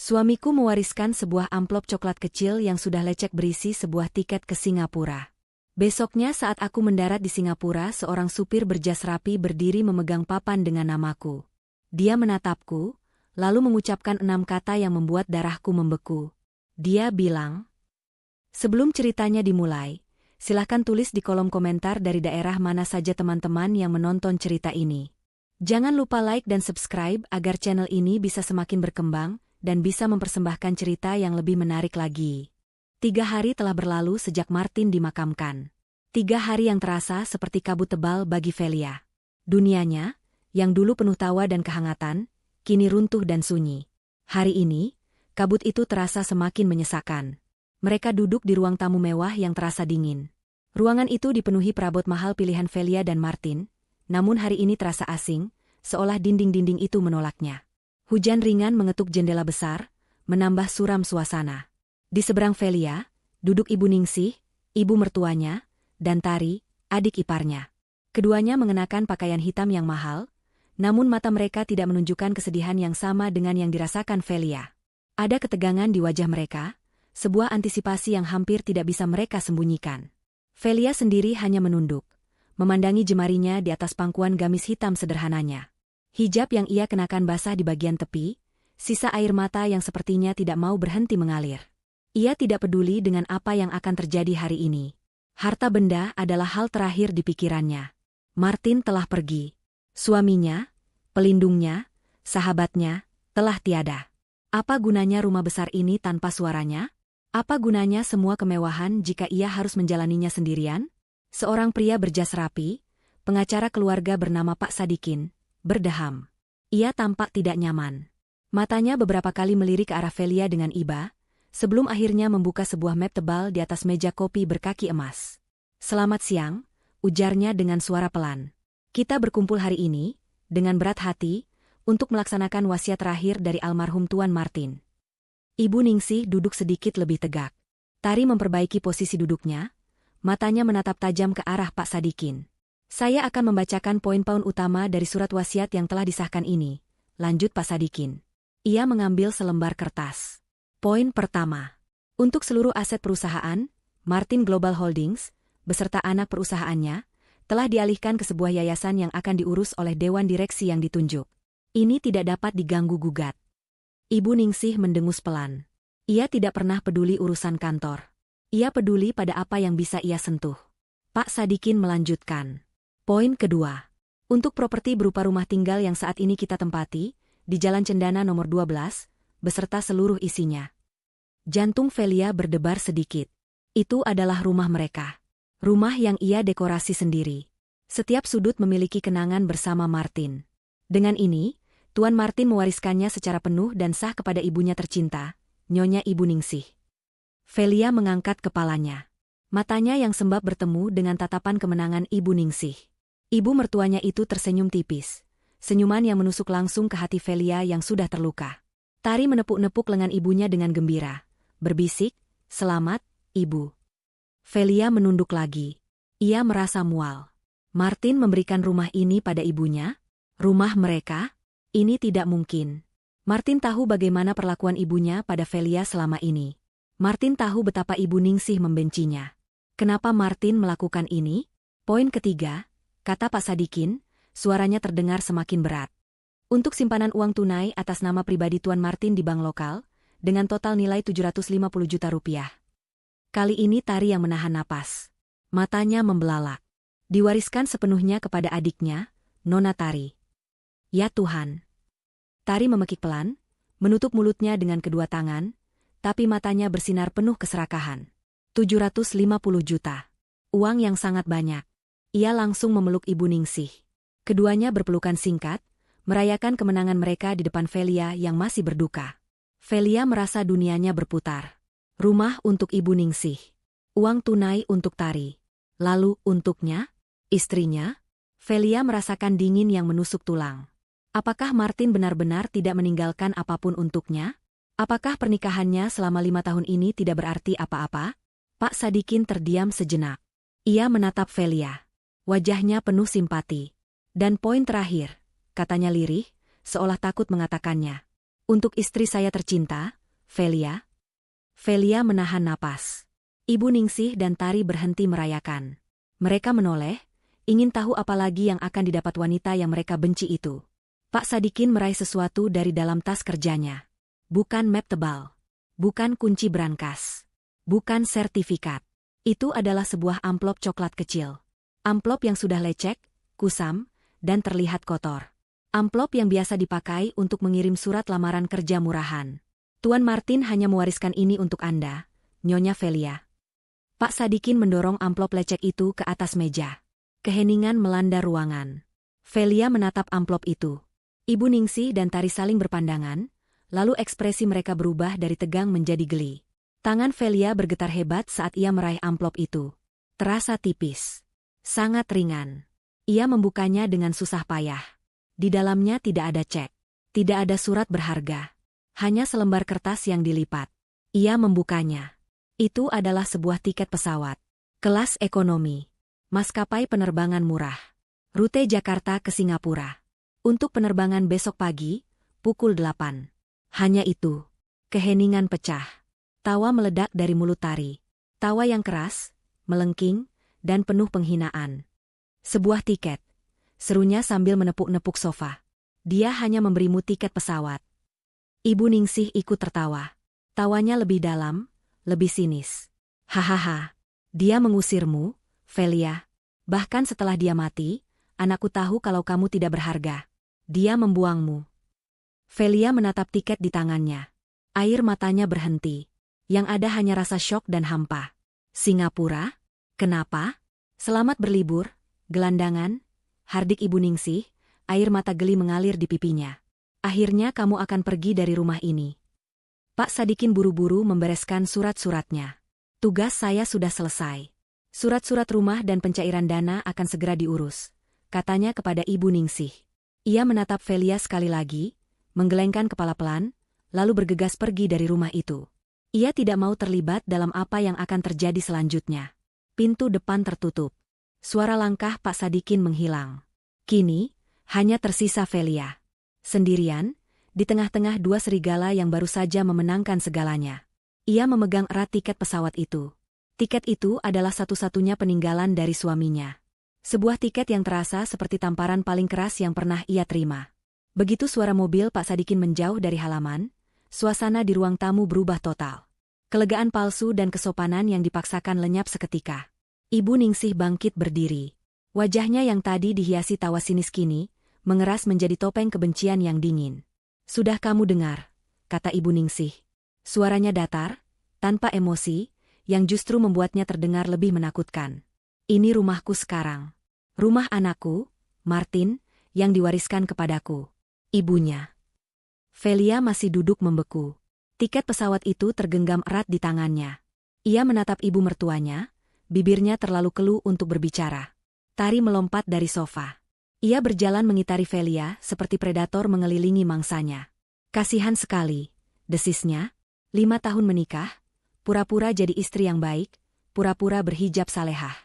Suamiku mewariskan sebuah amplop coklat kecil yang sudah lecek berisi sebuah tiket ke Singapura. Besoknya saat aku mendarat di Singapura, seorang supir berjas rapi berdiri memegang papan dengan namaku. Dia menatapku, lalu mengucapkan 6 kata yang membuat darahku membeku. Dia bilang, "Sebelum ceritanya dimulai, silahkan tulis di kolom komentar dari daerah mana saja teman-teman yang menonton cerita ini. Jangan lupa like dan subscribe agar channel ini bisa semakin berkembang dan bisa mempersembahkan cerita yang lebih menarik lagi." 3 hari telah berlalu sejak Martin dimakamkan. 3 hari yang terasa seperti kabut tebal bagi Velia. Dunianya, yang dulu penuh tawa dan kehangatan, kini runtuh dan sunyi. Hari ini, kabut itu terasa semakin menyesakan. Mereka duduk di ruang tamu mewah yang terasa dingin. Ruangan itu dipenuhi perabot mahal pilihan Velia dan Martin, namun hari ini terasa asing, seolah dinding-dinding itu menolaknya. Hujan ringan mengetuk jendela besar, menambah suram suasana. Di seberang Velia, duduk Ibu Ningsih, ibu mertuanya, dan Tari, adik iparnya. Keduanya mengenakan pakaian hitam yang mahal, namun mata mereka tidak menunjukkan kesedihan yang sama dengan yang dirasakan Velia. Ada ketegangan di wajah mereka, sebuah antisipasi yang hampir tidak bisa mereka sembunyikan. Velia sendiri hanya menunduk, memandangi jemarinya di atas pangkuan gamis hitam sederhananya. Hijab yang ia kenakan basah di bagian tepi, sisa air mata yang sepertinya tidak mau berhenti mengalir. Ia tidak peduli dengan apa yang akan terjadi hari ini. Harta benda adalah hal terakhir di pikirannya. Martin telah pergi. Suaminya, pelindungnya, sahabatnya, telah tiada. Apa gunanya rumah besar ini tanpa suaranya? Apa gunanya semua kemewahan jika ia harus menjalaninya sendirian? Seorang pria berjas rapi, pengacara keluarga bernama Pak Sadikin, berdeham. Ia tampak tidak nyaman. Matanya beberapa kali melirik ke arah Velia dengan iba, sebelum akhirnya membuka sebuah map tebal di atas meja kopi berkaki emas. "Selamat siang," ujarnya dengan suara pelan. "Kita berkumpul hari ini, dengan berat hati, untuk melaksanakan wasiat terakhir dari almarhum Tuan Martin." Ibu Ningsih duduk sedikit lebih tegak. Tari memperbaiki posisi duduknya, matanya menatap tajam ke arah Pak Sadikin. "Saya akan membacakan poin-poin utama dari surat wasiat yang telah disahkan ini," lanjut Pak Sadikin. Ia mengambil selembar kertas. Poin pertama. Untuk seluruh aset perusahaan, Martin Global Holdings, beserta anak perusahaannya, telah dialihkan ke sebuah yayasan yang akan diurus oleh Dewan Direksi yang ditunjuk. Ini tidak dapat diganggu-gugat. Ibu Ningsih mendengus pelan. Ia tidak pernah peduli urusan kantor. Ia peduli pada apa yang bisa ia sentuh. Pak Sadikin melanjutkan. Poin kedua. Untuk properti berupa rumah tinggal yang saat ini kita tempati, di Jalan Cendana nomor 12, beserta seluruh isinya. Jantung Velia berdebar sedikit. Itu adalah rumah mereka. Rumah yang ia dekorasi sendiri. Setiap sudut memiliki kenangan bersama Martin. Dengan ini, Tuan Martin mewariskannya secara penuh dan sah kepada ibunya tercinta, Nyonya Ibu Ningsih. Velia mengangkat kepalanya. Matanya yang sembab bertemu dengan tatapan kemenangan Ibu Ningsih. Ibu mertuanya itu tersenyum tipis. Senyuman yang menusuk langsung ke hati Velia yang sudah terluka. Tari menepuk-nepuk lengan ibunya dengan gembira. Berbisik, "Selamat, Ibu." Velia menunduk lagi. Ia merasa mual. Martin memberikan rumah ini pada ibunya? Rumah mereka? Ini tidak mungkin. Martin tahu bagaimana perlakuan ibunya pada Velia selama ini. Martin tahu betapa Ibu Ningsih membencinya. Kenapa Martin melakukan ini? Poin ketiga, kata Pak Sadikin, suaranya terdengar semakin berat. Untuk simpanan uang tunai atas nama pribadi Tuan Martin di bank lokal, dengan total nilai 750 juta rupiah. Kali ini Tari yang menahan napas. Matanya membelalak. Diwariskan sepenuhnya kepada adiknya, Nona Tari. Ya Tuhan. Tari memekik pelan, menutup mulutnya dengan kedua tangan, tapi matanya bersinar penuh keserakahan. 750 juta. Uang yang sangat banyak. Ia langsung memeluk Ibu Ningsih. Keduanya berpelukan singkat, merayakan kemenangan mereka di depan Velia yang masih berduka. Velia merasa dunianya berputar. Rumah untuk Ibu Ningsih. Uang tunai untuk Tari. Lalu untuknya, istrinya? Velia merasakan dingin yang menusuk tulang. Apakah Martin benar-benar tidak meninggalkan apapun untuknya? Apakah pernikahannya selama 5 tahun ini tidak berarti apa-apa? Pak Sadikin terdiam sejenak. Ia menatap Velia. Wajahnya penuh simpati. Dan poin terakhir, katanya lirih, seolah takut mengatakannya. Untuk istri saya tercinta, Velia. Velia menahan napas. Ibu Ningsih dan Tari berhenti merayakan. Mereka menoleh, ingin tahu apa lagi yang akan didapat wanita yang mereka benci itu. Pak Sadikin meraih sesuatu dari dalam tas kerjanya. Bukan map tebal. Bukan kunci brankas. Bukan sertifikat. Itu adalah sebuah amplop coklat kecil. Amplop yang sudah lecek, kusam, dan terlihat kotor. Amplop yang biasa dipakai untuk mengirim surat lamaran kerja murahan. Tuan Martin hanya mewariskan ini untuk Anda, Nyonya Velia. Pak Sadikin mendorong amplop lecek itu ke atas meja. Keheningan melanda ruangan. Velia menatap amplop itu. Ibu Ningsih dan Tari saling berpandangan, lalu ekspresi mereka berubah dari tegang menjadi geli. Tangan Velia bergetar hebat saat ia meraih amplop itu. Terasa tipis. Sangat ringan. Ia membukanya dengan susah payah. Di dalamnya tidak ada cek. Tidak ada surat berharga. Hanya selembar kertas yang dilipat. Ia membukanya. Itu adalah sebuah tiket pesawat. Kelas ekonomi. Maskapai penerbangan murah. Rute Jakarta ke Singapura. Untuk penerbangan besok pagi, pukul 8. Hanya itu. Keheningan pecah. Tawa meledak dari mulut Tari. Tawa yang keras, melengking, dan penuh penghinaan. Sebuah tiket. Serunya sambil menepuk-nepuk sofa. Dia hanya memberimu tiket pesawat. Ibu Ningsih ikut tertawa. Tawanya lebih dalam, lebih sinis. Hahaha. Dia mengusirmu, Velia. Bahkan setelah dia mati, anakku tahu kalau kamu tidak berharga. Dia membuangmu. Velia menatap tiket di tangannya. Air matanya berhenti. Yang ada hanya rasa syok dan hampa. Singapura? Kenapa? Selamat berlibur, gelandangan. Hardik Ibu Ningsih, air mata geli mengalir di pipinya. Akhirnya kamu akan pergi dari rumah ini. Pak Sadikin buru-buru membereskan surat-suratnya. Tugas saya sudah selesai. Surat-surat rumah dan pencairan dana akan segera diurus, katanya kepada Ibu Ningsih. Ia menatap Velia sekali lagi, menggelengkan kepala pelan, lalu bergegas pergi dari rumah itu. Ia tidak mau terlibat dalam apa yang akan terjadi selanjutnya. Pintu depan tertutup. Suara langkah Pak Sadikin menghilang. Kini, hanya tersisa Velia. Sendirian, di tengah-tengah dua serigala yang baru saja memenangkan segalanya. Ia memegang erat tiket pesawat itu. Tiket itu adalah satu-satunya peninggalan dari suaminya. Sebuah tiket yang terasa seperti tamparan paling keras yang pernah ia terima. Begitu suara mobil Pak Sadikin menjauh dari halaman, suasana di ruang tamu berubah total. Kelegaan palsu dan kesopanan yang dipaksakan lenyap seketika. Ibu Ningsih bangkit berdiri. Wajahnya yang tadi dihiasi tawa sinis kini, mengeras menjadi topeng kebencian yang dingin. Sudah kamu dengar, kata Ibu Ningsih. Suaranya datar, tanpa emosi, yang justru membuatnya terdengar lebih menakutkan. Ini rumahku sekarang. Rumah anakku, Martin, yang diwariskan kepadaku. Ibunya. Velia masih duduk membeku. Tiket pesawat itu tergenggam erat di tangannya. Ia menatap ibu mertuanya, bibirnya terlalu keluh untuk berbicara. Tari melompat dari sofa. Ia berjalan mengitari Velia seperti predator mengelilingi mangsanya. Kasihan sekali, desisnya. 5 tahun menikah, pura-pura jadi istri yang baik, pura-pura berhijab salehah.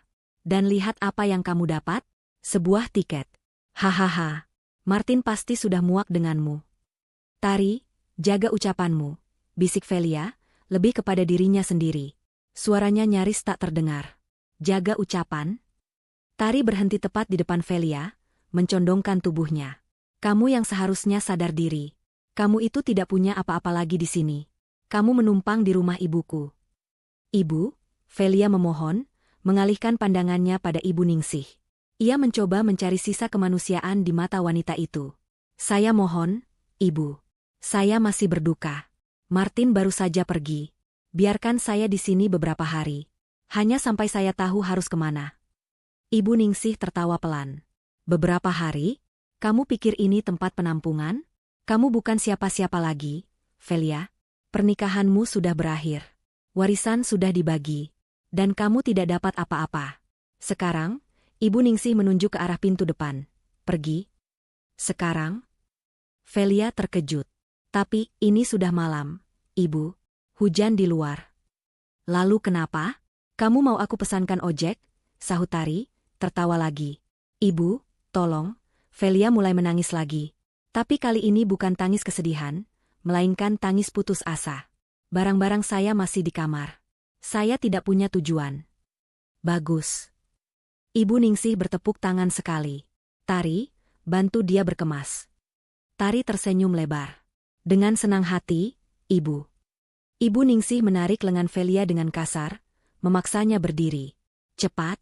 Dan lihat apa yang kamu dapat? Sebuah tiket. Hahaha. Martin pasti sudah muak denganmu. Tari, jaga ucapanmu, bisik Velia, lebih kepada dirinya sendiri. Suaranya nyaris tak terdengar. Jaga ucapan? Tari berhenti tepat di depan Velia, mencondongkan tubuhnya. Kamu yang seharusnya sadar diri. Kamu itu tidak punya apa-apa lagi di sini. Kamu menumpang di rumah ibuku. Ibu, Velia memohon, mengalihkan pandangannya pada Ibu Ningsih. Ia mencoba mencari sisa kemanusiaan di mata wanita itu. Saya mohon, Ibu. Saya masih berduka. Martin baru saja pergi. Biarkan saya di sini beberapa hari. Hanya sampai saya tahu harus kemana. Ibu Ningsih tertawa pelan. Beberapa hari? Kamu pikir ini tempat penampungan? Kamu bukan siapa-siapa lagi, Velia. Pernikahanmu sudah berakhir. Warisan sudah dibagi. Dan kamu tidak dapat apa-apa. Sekarang, Ibu Ningsih menunjuk ke arah pintu depan. Pergi. Sekarang? Velia terkejut. Tapi, ini sudah malam, Ibu. Hujan di luar. Lalu kenapa? Kamu mau aku pesankan ojek? Sahut Tari, tertawa lagi. Ibu, tolong. Velia mulai menangis lagi. Tapi kali ini bukan tangis kesedihan, melainkan tangis putus asa. Barang-barang saya masih di kamar. Saya tidak punya tujuan. Bagus. Ibu Ningsih bertepuk tangan sekali. Tari, bantu dia berkemas. Tari tersenyum lebar. Dengan senang hati, Ibu. Ibu Ningsih menarik lengan Velia dengan kasar, memaksanya berdiri. Cepat.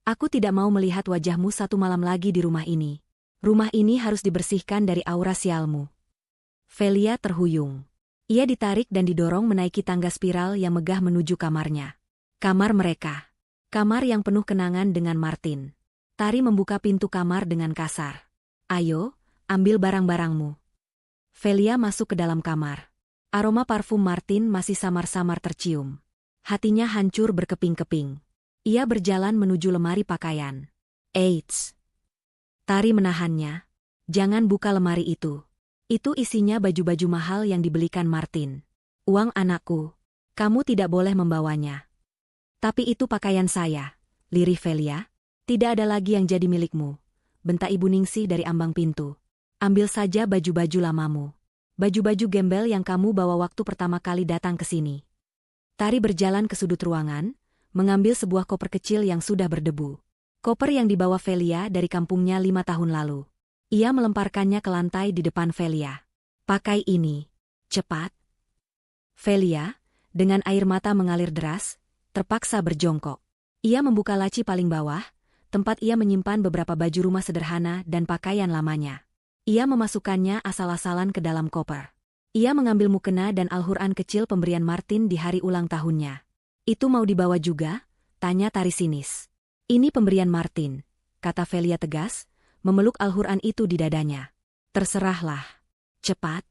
Aku tidak mau melihat wajahmu satu malam lagi di rumah ini. Rumah ini harus dibersihkan dari aura sialmu. Velia terhuyung. Ia ditarik dan didorong menaiki tangga spiral yang megah menuju kamarnya. Kamar mereka. Kamar yang penuh kenangan dengan Martin. Tari membuka pintu kamar dengan kasar. Ayo, ambil barang-barangmu. Velia masuk ke dalam kamar. Aroma parfum Martin masih samar-samar tercium. Hatinya hancur berkeping-keping. Ia berjalan menuju lemari pakaian. Eits! Tari menahannya. Jangan buka lemari itu. Itu isinya baju-baju mahal yang dibelikan Martin. Uang anakku. Kamu tidak boleh membawanya. Tapi itu pakaian saya, lirih Velia. Tidak ada lagi yang jadi milikmu. Bentak Ibu Ningsih dari ambang pintu. Ambil saja baju-baju lamamu. Baju-baju gembel yang kamu bawa waktu pertama kali datang ke sini. Tari berjalan ke sudut ruangan, mengambil sebuah koper kecil yang sudah berdebu. Koper yang dibawa Velia dari kampungnya 5 tahun lalu. Ia melemparkannya ke lantai di depan Velia. Pakai ini. Cepat. Velia, dengan air mata mengalir deras, terpaksa berjongkok. Ia membuka laci paling bawah, tempat ia menyimpan beberapa baju rumah sederhana dan pakaian lamanya. Ia memasukkannya asal-asalan ke dalam koper. Ia mengambil mukena dan Al-Quran kecil pemberian Martin di hari ulang tahunnya. Itu mau dibawa juga? Tanya Tari sinis. Ini pemberian Martin, kata Velia tegas, memeluk Al-Quran itu di dadanya. Terserahlah. Cepat.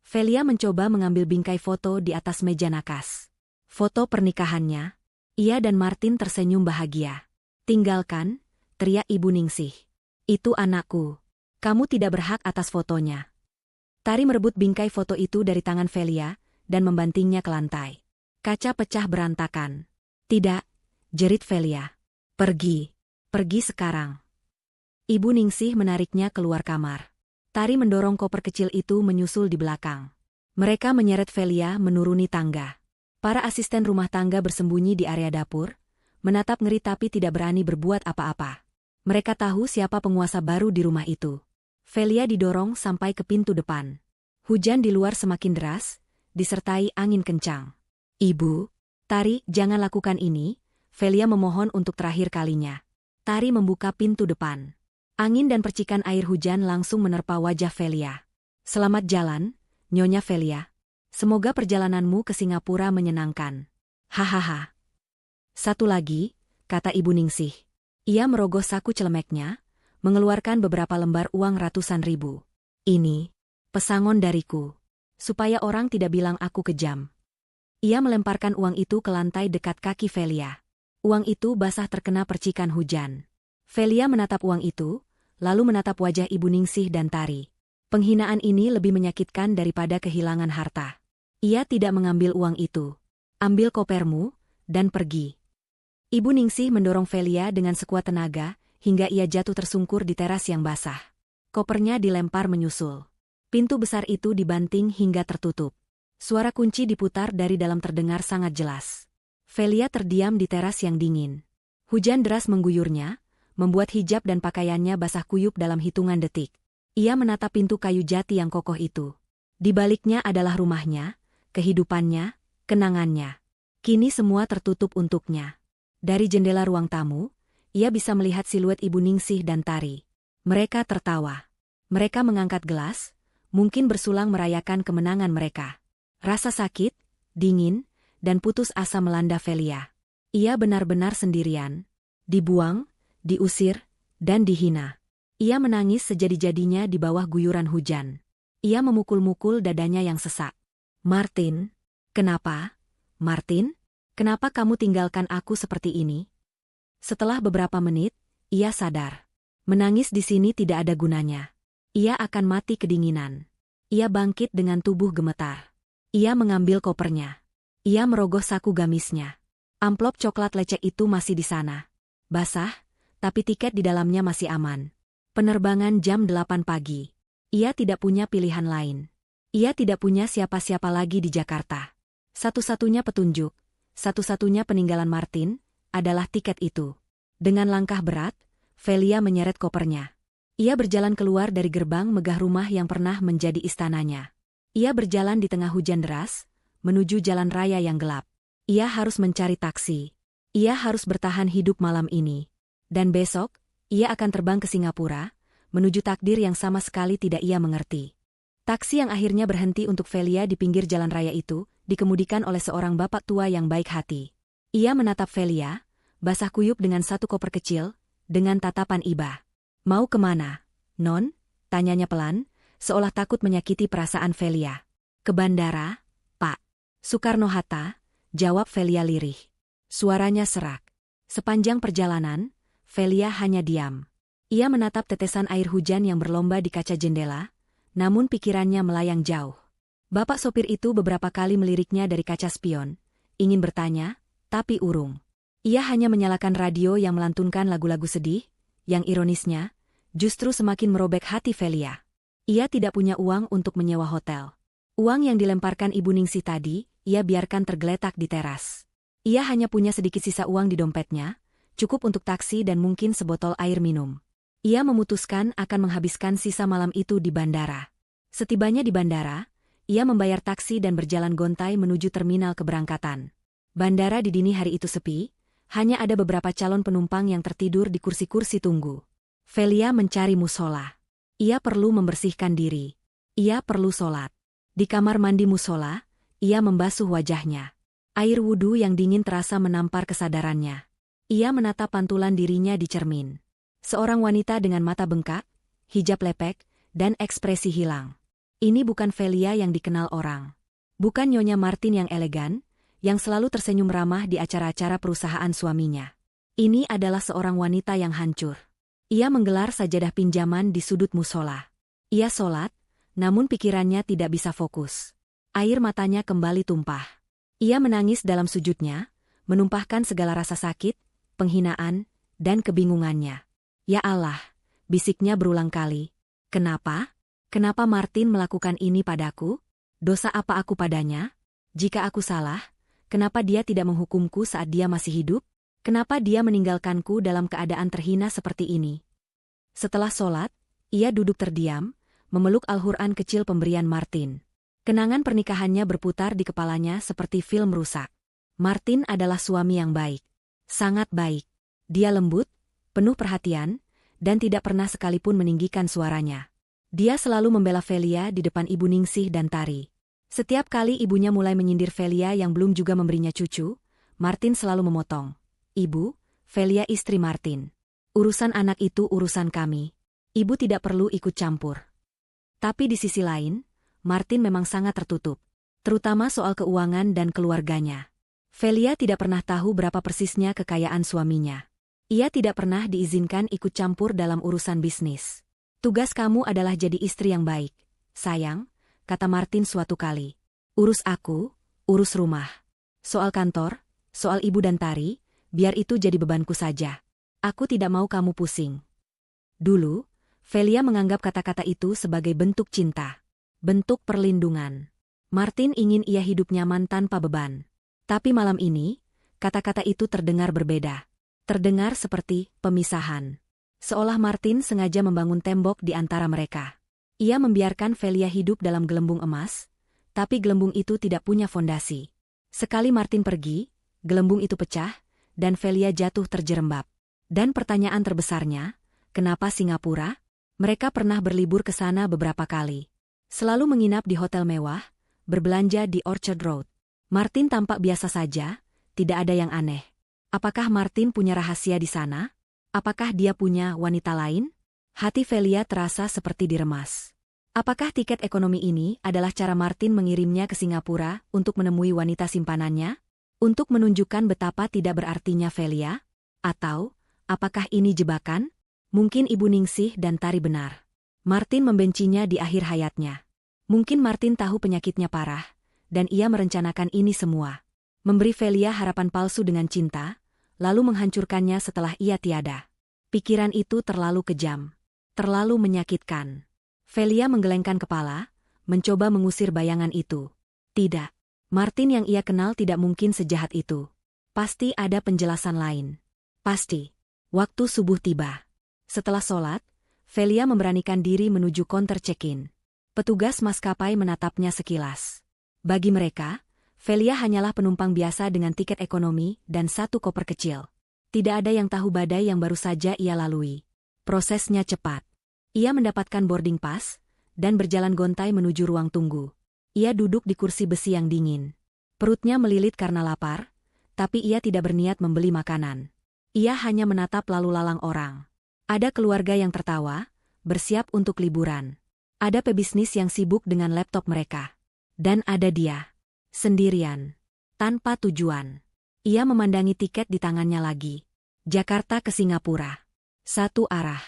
Velia mencoba mengambil bingkai foto di atas meja nakas. Foto pernikahannya. Ia dan Martin tersenyum bahagia. Tinggalkan, teriak Ibu Ningsih. Itu anakku. Kamu tidak berhak atas fotonya. Tari merebut bingkai foto itu dari tangan Velia dan membantingnya ke lantai. Kaca pecah berantakan. Tidak, jerit Velia. Pergi. Pergi sekarang. Ibu Ningsih menariknya keluar kamar. Tari mendorong koper kecil itu menyusul di belakang. Mereka menyeret Velia menuruni tangga. Para asisten rumah tangga bersembunyi di area dapur, menatap ngeri tapi tidak berani berbuat apa-apa. Mereka tahu siapa penguasa baru di rumah itu. Velia didorong sampai ke pintu depan. Hujan di luar semakin deras, disertai angin kencang. Ibu, Tari, jangan lakukan ini, Velia memohon untuk terakhir kalinya. Tari membuka pintu depan. Angin dan percikan air hujan langsung menerpa wajah Velia. Selamat jalan, Nyonya Velia. Semoga perjalananmu ke Singapura menyenangkan. Hahaha. Satu lagi, kata Ibu Ningsih. Ia merogoh saku celemeknya, mengeluarkan beberapa lembar uang ratusan ribu. Ini, pesangon dariku. Supaya orang tidak bilang aku kejam. Ia melemparkan uang itu ke lantai dekat kaki Velia. Uang itu basah terkena percikan hujan. Velia menatap uang itu, lalu menatap wajah Ibu Ningsih dan Tari. Penghinaan ini lebih menyakitkan daripada kehilangan harta. Ia tidak mengambil uang itu. Ambil kopermu, dan pergi. Ibu Ningsih mendorong Velia dengan sekuat tenaga, hingga ia jatuh tersungkur di teras yang basah. Kopernya dilempar menyusul. Pintu besar itu dibanting hingga tertutup. Suara kunci diputar dari dalam terdengar sangat jelas. Velia terdiam di teras yang dingin. Hujan deras mengguyurnya, membuat hijab dan pakaiannya basah kuyup dalam hitungan detik. Ia menatap pintu kayu jati yang kokoh itu. Di baliknya adalah rumahnya, kehidupannya, kenangannya. Kini semua tertutup untuknya. Dari jendela ruang tamu, ia bisa melihat siluet Ibu Ningsih dan Tari. Mereka tertawa. Mereka mengangkat gelas, mungkin bersulang merayakan kemenangan mereka. Rasa sakit, dingin, dan putus asa melanda Velia. Ia benar-benar sendirian. Dibuang, diusir, dan dihina. Ia menangis sejadi-jadinya di bawah guyuran hujan. Ia memukul-mukul dadanya yang sesak. Martin, kenapa? Martin, kenapa kamu tinggalkan aku seperti ini? Setelah beberapa menit, ia sadar. Menangis di sini tidak ada gunanya. Ia akan mati kedinginan. Ia bangkit dengan tubuh gemetar. Ia mengambil kopernya. Ia merogoh saku gamisnya. Amplop coklat lecek itu masih di sana. Basah, tapi tiket di dalamnya masih aman. Penerbangan jam 8 pagi. Ia tidak punya pilihan lain. Ia tidak punya siapa-siapa lagi di Jakarta. Satu-satunya petunjuk, satu-satunya peninggalan Martin, adalah tiket itu. Dengan langkah berat, Velia menyeret kopernya. Ia berjalan keluar dari gerbang megah rumah yang pernah menjadi istananya. Ia berjalan di tengah hujan deras, menuju jalan raya yang gelap. Ia harus mencari taksi. Ia harus bertahan hidup malam ini. Dan besok, ia akan terbang ke Singapura, menuju takdir yang sama sekali tidak ia mengerti. Taksi yang akhirnya berhenti untuk Velia di pinggir jalan raya itu, dikemudikan oleh seorang bapak tua yang baik hati. Ia menatap Velia, basah kuyup dengan satu koper kecil, dengan tatapan iba. "Mau kemana, Non?" tanyanya pelan, seolah takut menyakiti perasaan Velia. "Ke bandara, Pak." "Soekarno-Hatta," jawab Velia lirih. Suaranya serak. Sepanjang perjalanan, Velia hanya diam. Ia menatap tetesan air hujan yang berlomba di kaca jendela, namun pikirannya melayang jauh. Bapak sopir itu beberapa kali meliriknya dari kaca spion, ingin bertanya, tapi urung. Ia hanya menyalakan radio yang melantunkan lagu-lagu sedih, yang ironisnya, justru semakin merobek hati Velia. Ia tidak punya uang untuk menyewa hotel. Uang yang dilemparkan Ibu Ningsih tadi, ia biarkan tergeletak di teras. Ia hanya punya sedikit sisa uang di dompetnya, cukup untuk taksi dan mungkin sebotol air minum. Ia memutuskan akan menghabiskan sisa malam itu di bandara. Setibanya di bandara, ia membayar taksi dan berjalan gontai menuju terminal keberangkatan. Bandara di dini hari itu sepi, hanya ada beberapa calon penumpang yang tertidur di kursi-kursi tunggu. Velia mencari musola. Ia perlu membersihkan diri. Ia perlu sholat. Di kamar mandi musola, ia membasuh wajahnya. Air wudhu yang dingin terasa menampar kesadarannya. Ia menatap pantulan dirinya di cermin. Seorang wanita dengan mata bengkak, hijab lepek, dan ekspresi hilang. Ini bukan Velia yang dikenal orang. Bukan Nyonya Martin yang elegan, yang selalu tersenyum ramah di acara-acara perusahaan suaminya. Ini adalah seorang wanita yang hancur. Ia menggelar sajadah pinjaman di sudut musola. Ia sholat, namun pikirannya tidak bisa fokus. Air matanya kembali tumpah. Ia menangis dalam sujudnya, menumpahkan segala rasa sakit, penghinaan, dan kebingungannya. "Ya Allah," bisiknya berulang kali. "Kenapa? Kenapa Martin melakukan ini padaku? Dosa apa aku padanya? Jika aku salah, kenapa dia tidak menghukumku saat dia masih hidup? Kenapa dia meninggalkanku dalam keadaan terhina seperti ini?" Setelah sholat, ia duduk terdiam, memeluk Al-Quran kecil pemberian Martin. Kenangan pernikahannya berputar di kepalanya seperti film rusak. Martin adalah suami yang baik. Sangat baik. Dia lembut, penuh perhatian, dan tidak pernah sekalipun meninggikan suaranya. Dia selalu membela Velia di depan Ibu Ningsih dan Tari. Setiap kali ibunya mulai menyindir Velia yang belum juga memberinya cucu, Martin selalu memotong. "Ibu, Velia istri Martin. Urusan anak itu urusan kami. Ibu tidak perlu ikut campur." Tapi di sisi lain, Martin memang sangat tertutup, terutama soal keuangan dan keluarganya. Velia tidak pernah tahu berapa persisnya kekayaan suaminya. Ia tidak pernah diizinkan ikut campur dalam urusan bisnis. "Tugas kamu adalah jadi istri yang baik, sayang," kata Martin suatu kali. "Urus aku, urus rumah. Soal kantor, soal ibu dan Tari, biar itu jadi bebanku saja. Aku tidak mau kamu pusing." Dulu, Velia menganggap kata-kata itu sebagai bentuk cinta. Bentuk perlindungan. Martin ingin ia hidup nyaman tanpa beban. Tapi malam ini, kata-kata itu terdengar berbeda. Terdengar seperti pemisahan. Seolah Martin sengaja membangun tembok di antara mereka. Ia membiarkan Velia hidup dalam gelembung emas, tapi gelembung itu tidak punya fondasi. Sekali Martin pergi, gelembung itu pecah, dan Velia jatuh terjerembab. Dan pertanyaan terbesarnya, kenapa Singapura? Mereka pernah berlibur ke sana beberapa kali. Selalu menginap di hotel mewah, berbelanja di Orchard Road. Martin tampak biasa saja, tidak ada yang aneh. Apakah Martin punya rahasia di sana? Apakah dia punya wanita lain? Hati Velia terasa seperti diremas. Apakah tiket ekonomi ini adalah cara Martin mengirimnya ke Singapura untuk menemui wanita simpanannya? Untuk menunjukkan betapa tidak berartinya Velia? Atau, apakah ini jebakan? Mungkin Ibu Ningsih dan Tari benar. Martin membencinya di akhir hayatnya. Mungkin Martin tahu penyakitnya parah, dan ia merencanakan ini semua. Memberi Velia harapan palsu dengan cinta, lalu menghancurkannya setelah ia tiada. Pikiran itu terlalu kejam, terlalu menyakitkan. Velia menggelengkan kepala, mencoba mengusir bayangan itu. Tidak. Martin yang ia kenal tidak mungkin sejahat itu. Pasti ada penjelasan lain. Pasti. Waktu subuh tiba. Setelah sholat, Velia memberanikan diri menuju counter check-in. Petugas maskapai menatapnya sekilas. Bagi mereka, Velia hanyalah penumpang biasa dengan tiket ekonomi dan satu koper kecil. Tidak ada yang tahu badai yang baru saja ia lalui. Prosesnya cepat. Ia mendapatkan boarding pass dan berjalan gontai menuju ruang tunggu. Ia duduk di kursi besi yang dingin. Perutnya melilit karena lapar, tapi ia tidak berniat membeli makanan. Ia hanya menatap lalu lalang orang. Ada keluarga yang tertawa, bersiap untuk liburan. Ada pebisnis yang sibuk dengan laptop mereka. Dan ada dia. Sendirian. Tanpa tujuan. Ia memandangi tiket di tangannya lagi. Jakarta ke Singapura. Satu arah.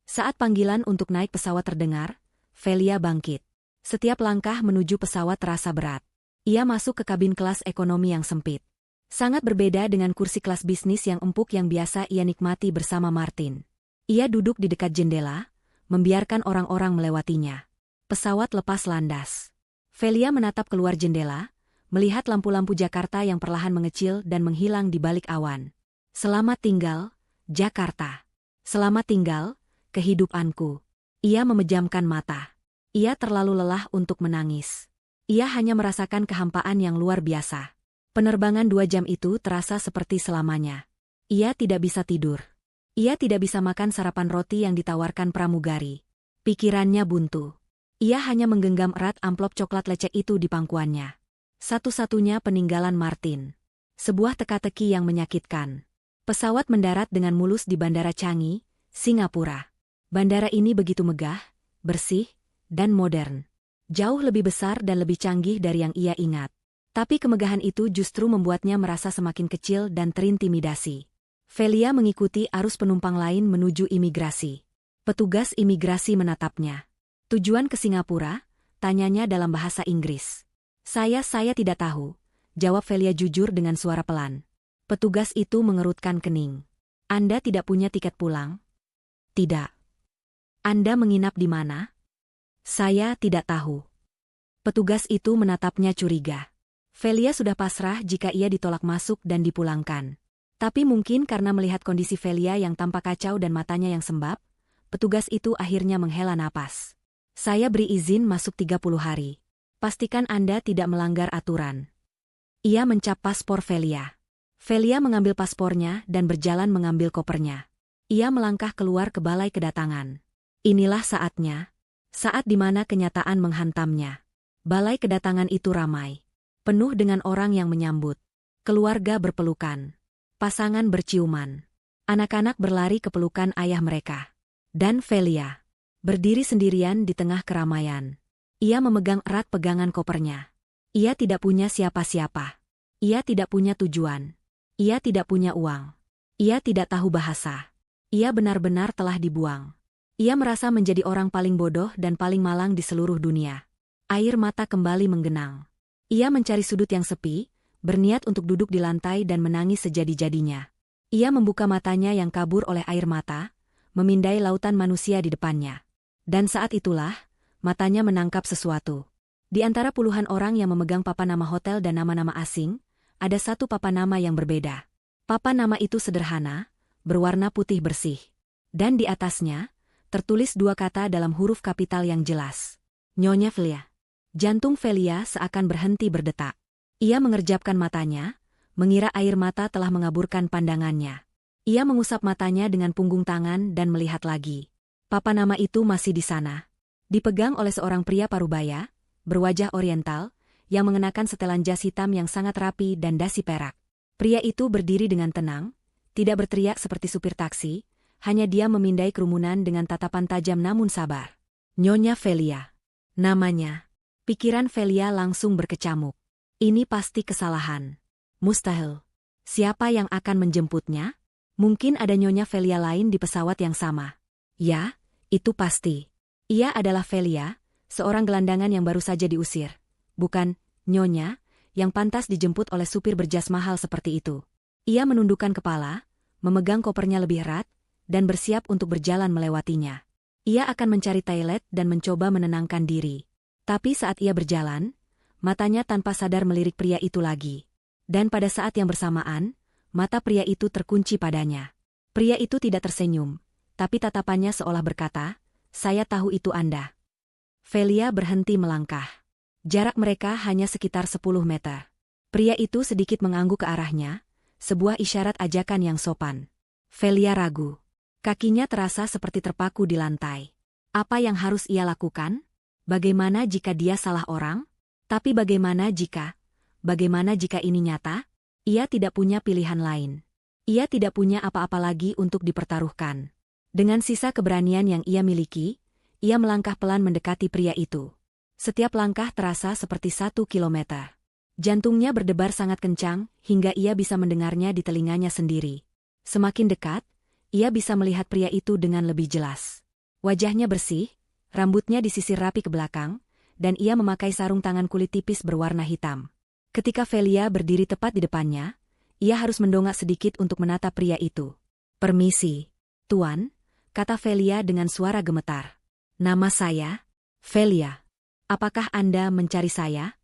Saat panggilan untuk naik pesawat terdengar, Velia bangkit. Setiap langkah menuju pesawat terasa berat. Ia masuk ke kabin kelas ekonomi yang sempit. Sangat berbeda dengan kursi kelas bisnis yang empuk yang biasa ia nikmati bersama Martin. Ia duduk di dekat jendela, membiarkan orang-orang melewatinya. Pesawat lepas landas. Velia menatap keluar jendela, melihat lampu-lampu Jakarta yang perlahan mengecil dan menghilang di balik awan. Selamat tinggal, Jakarta. Selamat tinggal, kehidupanku. Ia memejamkan mata. Ia terlalu lelah untuk menangis. Ia hanya merasakan kehampaan yang luar biasa. Penerbangan 2 jam itu terasa seperti selamanya. Ia tidak bisa tidur. Ia tidak bisa makan sarapan roti yang ditawarkan pramugari. Pikirannya buntu. Ia hanya menggenggam erat amplop coklat lecek itu di pangkuannya. Satu-satunya peninggalan Martin. Sebuah teka-teki yang menyakitkan. Pesawat mendarat dengan mulus di Bandara Changi, Singapura. Bandara ini begitu megah, bersih, dan modern. Jauh lebih besar dan lebih canggih dari yang ia ingat. Tapi kemegahan itu justru membuatnya merasa semakin kecil dan terintimidasi. Velia mengikuti arus penumpang lain menuju imigrasi. Petugas imigrasi menatapnya. Tujuan ke Singapura? Tanyanya dalam bahasa Inggris. Saya tidak tahu, jawab Velia jujur dengan suara pelan. Petugas itu mengerutkan kening. Anda tidak punya tiket pulang? Tidak. Anda menginap di mana? Saya tidak tahu. Petugas itu menatapnya curiga. Velia sudah pasrah jika ia ditolak masuk dan dipulangkan. Tapi mungkin karena melihat kondisi Velia yang tampak kacau dan matanya yang sembab, petugas itu akhirnya menghela napas. Saya beri izin masuk 30 hari. Pastikan Anda tidak melanggar aturan. Ia mencap paspor Velia. Velia mengambil paspornya dan berjalan mengambil kopernya. Ia melangkah keluar ke balai kedatangan. Inilah saatnya. Saat di mana kenyataan menghantamnya. Balai kedatangan itu ramai. Penuh dengan orang yang menyambut. Keluarga berpelukan. Pasangan berciuman. Anak-anak berlari ke pelukan ayah mereka. Dan Velia. Berdiri sendirian di tengah keramaian. Ia memegang erat pegangan kopernya. Ia tidak punya siapa-siapa. Ia tidak punya tujuan. Ia tidak punya uang. Ia tidak tahu bahasa. Ia benar-benar telah dibuang. Ia merasa menjadi orang paling bodoh dan paling malang di seluruh dunia. Air mata kembali menggenang. Ia mencari sudut yang sepi, berniat untuk duduk di lantai dan menangis sejadi-jadinya. Ia membuka matanya yang kabur oleh air mata, memindai lautan manusia di depannya. Dan saat itulah, matanya menangkap sesuatu. Di antara puluhan orang yang memegang papan nama hotel dan nama-nama asing, ada satu papan nama yang berbeda. Papan nama itu sederhana, berwarna putih bersih. Dan di atasnya, tertulis 2 kata dalam huruf kapital yang jelas. Nyonya Velia. Jantung Velia seakan berhenti berdetak. Ia mengerjapkan matanya, mengira air mata telah mengaburkan pandangannya. Ia mengusap matanya dengan punggung tangan dan melihat lagi. Papan nama itu masih di sana. Dipegang oleh seorang pria parubaya, berwajah oriental, yang mengenakan setelan jas hitam yang sangat rapi dan dasi perak. Pria itu berdiri dengan tenang, tidak berteriak seperti supir taksi, hanya dia memindai kerumunan dengan tatapan tajam namun sabar. Nyonya Velia. Namanya. Pikiran Velia langsung berkecamuk. Ini pasti kesalahan. Mustahil. Siapa yang akan menjemputnya? Mungkin ada Nyonya Velia lain di pesawat yang sama. Ya, itu pasti. Ia adalah Velia, seorang gelandangan yang baru saja diusir. Bukan, Nyonya, yang pantas dijemput oleh supir berjas mahal seperti itu. Ia menundukkan kepala, memegang kopernya lebih erat, dan bersiap untuk berjalan melewatinya. Ia akan mencari toilet dan mencoba menenangkan diri. Tapi saat ia berjalan, matanya tanpa sadar melirik pria itu lagi. Dan pada saat yang bersamaan, mata pria itu terkunci padanya. Pria itu tidak tersenyum, tapi tatapannya seolah berkata, "Saya tahu itu Anda." Velia berhenti melangkah. Jarak mereka hanya sekitar 10 meter. Pria itu sedikit mengangguk ke arahnya, sebuah isyarat ajakan yang sopan. Velia ragu. Kakinya terasa seperti terpaku di lantai. Apa yang harus ia lakukan? Bagaimana jika dia salah orang? Tapi bagaimana jika ini nyata? Ia tidak punya pilihan lain. Ia tidak punya apa-apa lagi untuk dipertaruhkan. Dengan sisa keberanian yang ia miliki, ia melangkah pelan mendekati pria itu. Setiap langkah terasa seperti 1 kilometer. Jantungnya berdebar sangat kencang, hingga ia bisa mendengarnya di telinganya sendiri. Semakin dekat, ia bisa melihat pria itu dengan lebih jelas. Wajahnya bersih, rambutnya disisir rapi ke belakang, dan ia memakai sarung tangan kulit tipis berwarna hitam. Ketika Velia berdiri tepat di depannya, ia harus mendongak sedikit untuk menatap pria itu. "Permisi, Tuan," kata Velia dengan suara gemetar. "Nama saya Velia. Apakah Anda mencari saya?"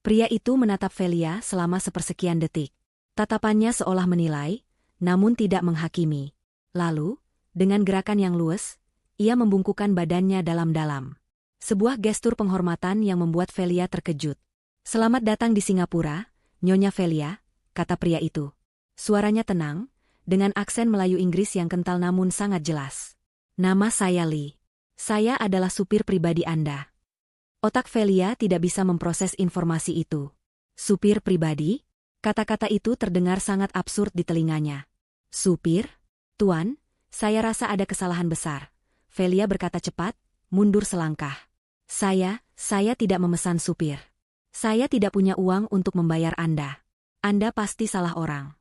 Pria itu menatap Velia selama sepersekian detik. Tatapannya seolah menilai, namun tidak menghakimi. Lalu, dengan gerakan yang luwes, ia membungkukkan badannya dalam-dalam. Sebuah gestur penghormatan yang membuat Velia terkejut. "Selamat datang di Singapura, Nyonya Velia," kata pria itu. Suaranya tenang, dengan aksen Melayu Inggris yang kental namun sangat jelas. "Nama saya Lee. Saya adalah supir pribadi Anda." Otak Velia tidak bisa memproses informasi itu. Supir pribadi? Kata-kata itu terdengar sangat absurd di telinganya. "Supir? Tuan, saya rasa ada kesalahan besar." Velia berkata cepat, mundur selangkah. Saya tidak memesan supir. Saya tidak punya uang untuk membayar Anda. Anda pasti salah orang."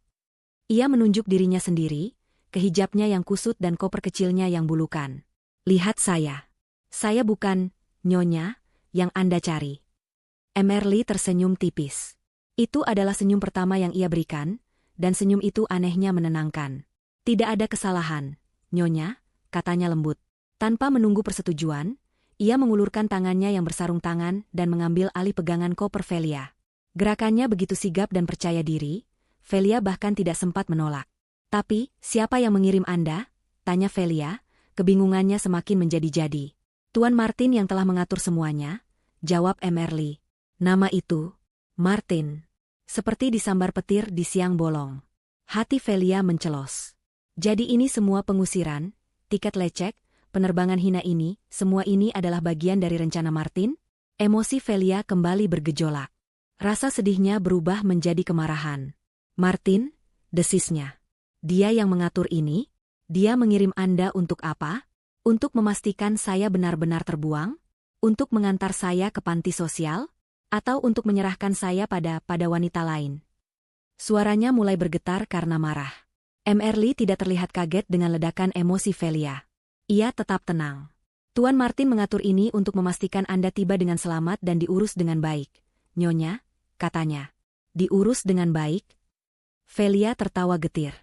Ia menunjuk dirinya sendiri, ke hijabnya yang kusut dan koper kecilnya yang bulukan. "Lihat saya. Saya bukan, Nyonya, yang Anda cari." Emerly tersenyum tipis. Itu adalah senyum pertama yang ia berikan, dan senyum itu anehnya menenangkan. "Tidak ada kesalahan, Nyonya," katanya lembut. Tanpa menunggu persetujuan, ia mengulurkan tangannya yang bersarung tangan dan mengambil alih pegangan koper Velia. Gerakannya begitu sigap dan percaya diri, Velia bahkan tidak sempat menolak. "Tapi, siapa yang mengirim Anda?" tanya Velia, kebingungannya semakin menjadi-jadi. "Tuan Martin yang telah mengatur semuanya," jawab Emerly. Nama itu, Martin. Seperti disambar petir di siang bolong. Hati Velia mencelos. Jadi ini semua pengusiran, tiket lecek, penerbangan hina ini, semua ini adalah bagian dari rencana Martin? Emosi Velia kembali bergejolak. Rasa sedihnya berubah menjadi kemarahan. "Martin?" desisnya. "Dia yang mengatur ini? Dia mengirim Anda untuk apa? Untuk memastikan saya benar-benar terbuang? Untuk mengantar saya ke panti sosial? Atau untuk menyerahkan saya pada wanita lain?" Suaranya mulai bergetar karena marah. Emerly tidak terlihat kaget dengan ledakan emosi Velia. Ia tetap tenang. "Tuan Martin mengatur ini untuk memastikan Anda tiba dengan selamat dan diurus dengan baik, Nyonya," katanya. "Diurus dengan baik?" Velia tertawa getir.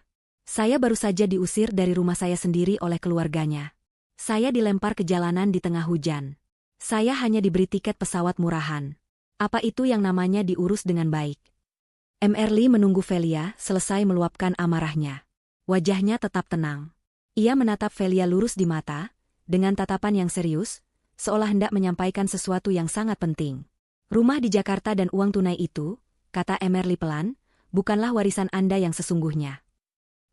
"Saya baru saja diusir dari rumah saya sendiri oleh keluarganya. Saya dilempar ke jalanan di tengah hujan. Saya hanya diberi tiket pesawat murahan. Apa itu yang namanya diurus dengan baik?" Emerly menunggu Velia selesai meluapkan amarahnya. Wajahnya tetap tenang. Ia menatap Velia lurus di mata, dengan tatapan yang serius, seolah hendak menyampaikan sesuatu yang sangat penting. "Rumah di Jakarta dan uang tunai itu," kata Emerly pelan, "bukanlah warisan Anda yang sesungguhnya."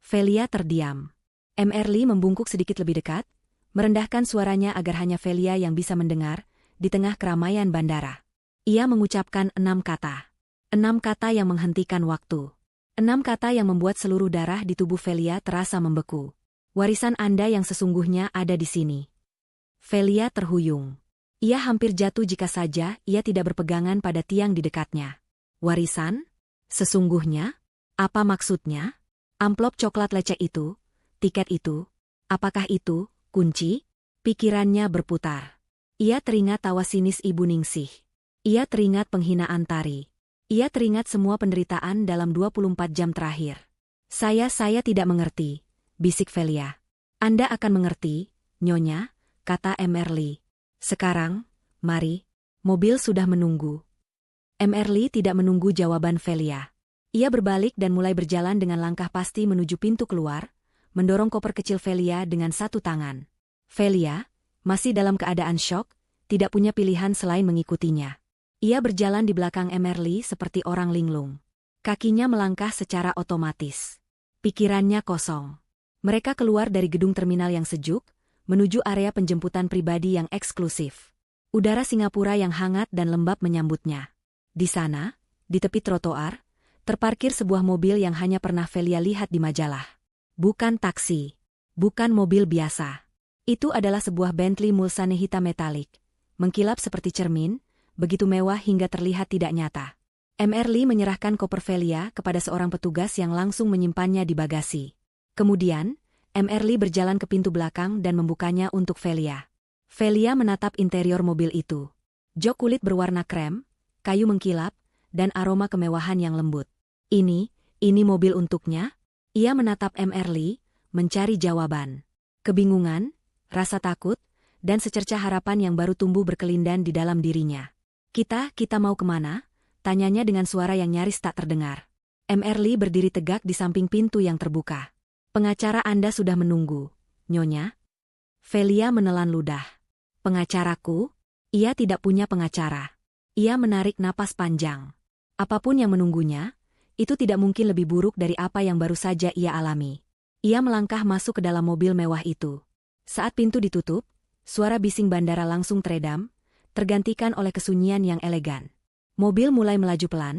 Velia terdiam. Emerly membungkuk sedikit lebih dekat, merendahkan suaranya agar hanya Velia yang bisa mendengar, di tengah keramaian bandara. Ia mengucapkan 6 kata. 6 kata yang menghentikan waktu. 6 kata yang membuat seluruh darah di tubuh Velia terasa membeku. "Warisan Anda yang sesungguhnya ada di sini." Velia terhuyung. Ia hampir jatuh jika saja ia tidak berpegangan pada tiang di dekatnya. Warisan? Sesungguhnya? Apa maksudnya? Amplop coklat lecek itu? Tiket itu? Apakah itu kunci? Pikirannya berputar. Ia teringat tawa sinis Ibu Ningsih. Ia teringat penghinaan Tari. Ia teringat semua penderitaan dalam 24 jam terakhir. Saya tidak mengerti," bisik Velia. "Anda akan mengerti, Nyonya," kata Emerly. "Sekarang, mari Mobil sudah menunggu. Lee tidak menunggu jawaban Velia. Ia berbalik dan mulai berjalan dengan langkah pasti menuju pintu keluar, mendorong koper kecil Velia dengan satu tangan. Velia, masih dalam keadaan syok, tidak punya pilihan selain mengikutinya. Ia berjalan di belakang Lee seperti orang linglung. Kakinya melangkah secara otomatis. Pikirannya kosong. Mereka keluar dari gedung terminal yang sejuk, menuju area penjemputan pribadi yang eksklusif. Udara Singapura yang hangat dan lembab menyambutnya. Di sana, di tepi trotoar, terparkir sebuah mobil yang hanya pernah Velia lihat di majalah. Bukan taksi. Bukan mobil biasa. Itu adalah sebuah Bentley Mulsanne hitam metalik. Mengkilap seperti cermin, begitu mewah hingga terlihat tidak nyata. Lee menyerahkan koper Velia kepada seorang petugas yang langsung menyimpannya di bagasi. Kemudian, Lee berjalan ke pintu belakang dan membukanya untuk Velia. Velia menatap interior mobil itu. Jok kulit berwarna krem, kayu mengkilap, dan aroma kemewahan yang lembut. Ini mobil untuknya? Ia menatap Lee, mencari jawaban. Kebingungan, rasa takut, dan secercah harapan yang baru tumbuh berkelindan di dalam dirinya. Kita mau kemana? Tanyanya dengan suara yang nyaris tak terdengar. Lee berdiri tegak di samping pintu yang terbuka. Pengacara Anda sudah menunggu, Nyonya. Velia menelan ludah. Pengacaraku? Ia tidak punya pengacara. Ia menarik napas panjang. Apapun yang menunggunya, itu tidak mungkin lebih buruk dari apa yang baru saja ia alami. Ia melangkah masuk ke dalam mobil mewah itu. Saat pintu ditutup, suara bising bandara langsung teredam, tergantikan oleh kesunyian yang elegan. Mobil mulai melaju pelan,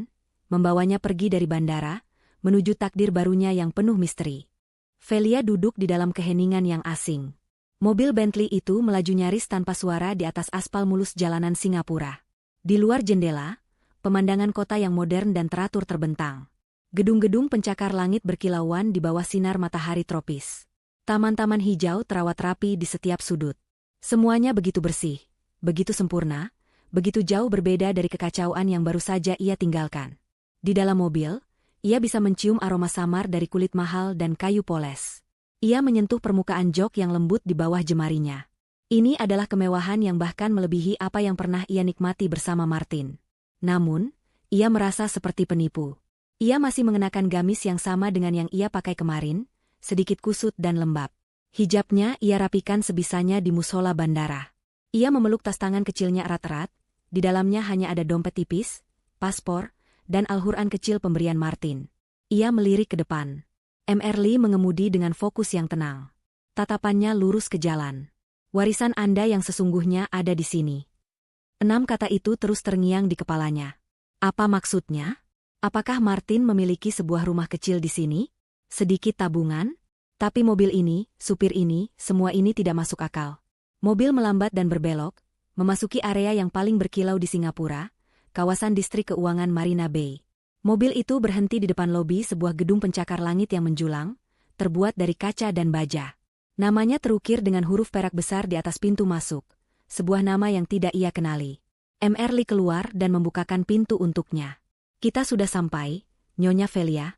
membawanya pergi dari bandara, menuju takdir barunya yang penuh misteri. Velia duduk di dalam keheningan yang asing. Mobil Bentley itu melaju nyaris tanpa suara di atas aspal mulus jalanan Singapura. Di luar jendela, pemandangan kota yang modern dan teratur terbentang. Gedung-gedung pencakar langit berkilauan di bawah sinar matahari tropis. Taman-taman hijau terawat rapi di setiap sudut. Semuanya begitu bersih, begitu sempurna, begitu jauh berbeda dari kekacauan yang baru saja ia tinggalkan. Di dalam mobil, ia bisa mencium aroma samar dari kulit mahal dan kayu poles. Ia menyentuh permukaan jok yang lembut di bawah jemarinya. Ini adalah kemewahan yang bahkan melebihi apa yang pernah ia nikmati bersama Martin. Namun, ia merasa seperti penipu. Ia masih mengenakan gamis yang sama dengan yang ia pakai kemarin, sedikit kusut dan lembab. Hijabnya ia rapikan sebisanya di musola bandara. Ia memeluk tas tangan kecilnya erat-erat, di dalamnya hanya ada dompet tipis, paspor, dan Al-Quran kecil pemberian Martin. Ia melirik ke depan. Lee mengemudi dengan fokus yang tenang. Tatapannya lurus ke jalan. Warisan Anda yang sesungguhnya ada di sini. 6 kata itu terus terngiang di kepalanya. Apa maksudnya? Apakah Martin memiliki sebuah rumah kecil di sini? Sedikit tabungan? Tapi mobil ini, supir ini, semua ini tidak masuk akal. Mobil melambat dan berbelok, memasuki area yang paling berkilau di Singapura, kawasan distrik keuangan Marina Bay. Mobil itu berhenti di depan lobi sebuah gedung pencakar langit yang menjulang, terbuat dari kaca dan baja. Namanya terukir dengan huruf perak besar di atas pintu masuk, sebuah nama yang tidak ia kenali. Lee keluar dan membukakan pintu untuknya. Kita sudah sampai, Nyonya Velia.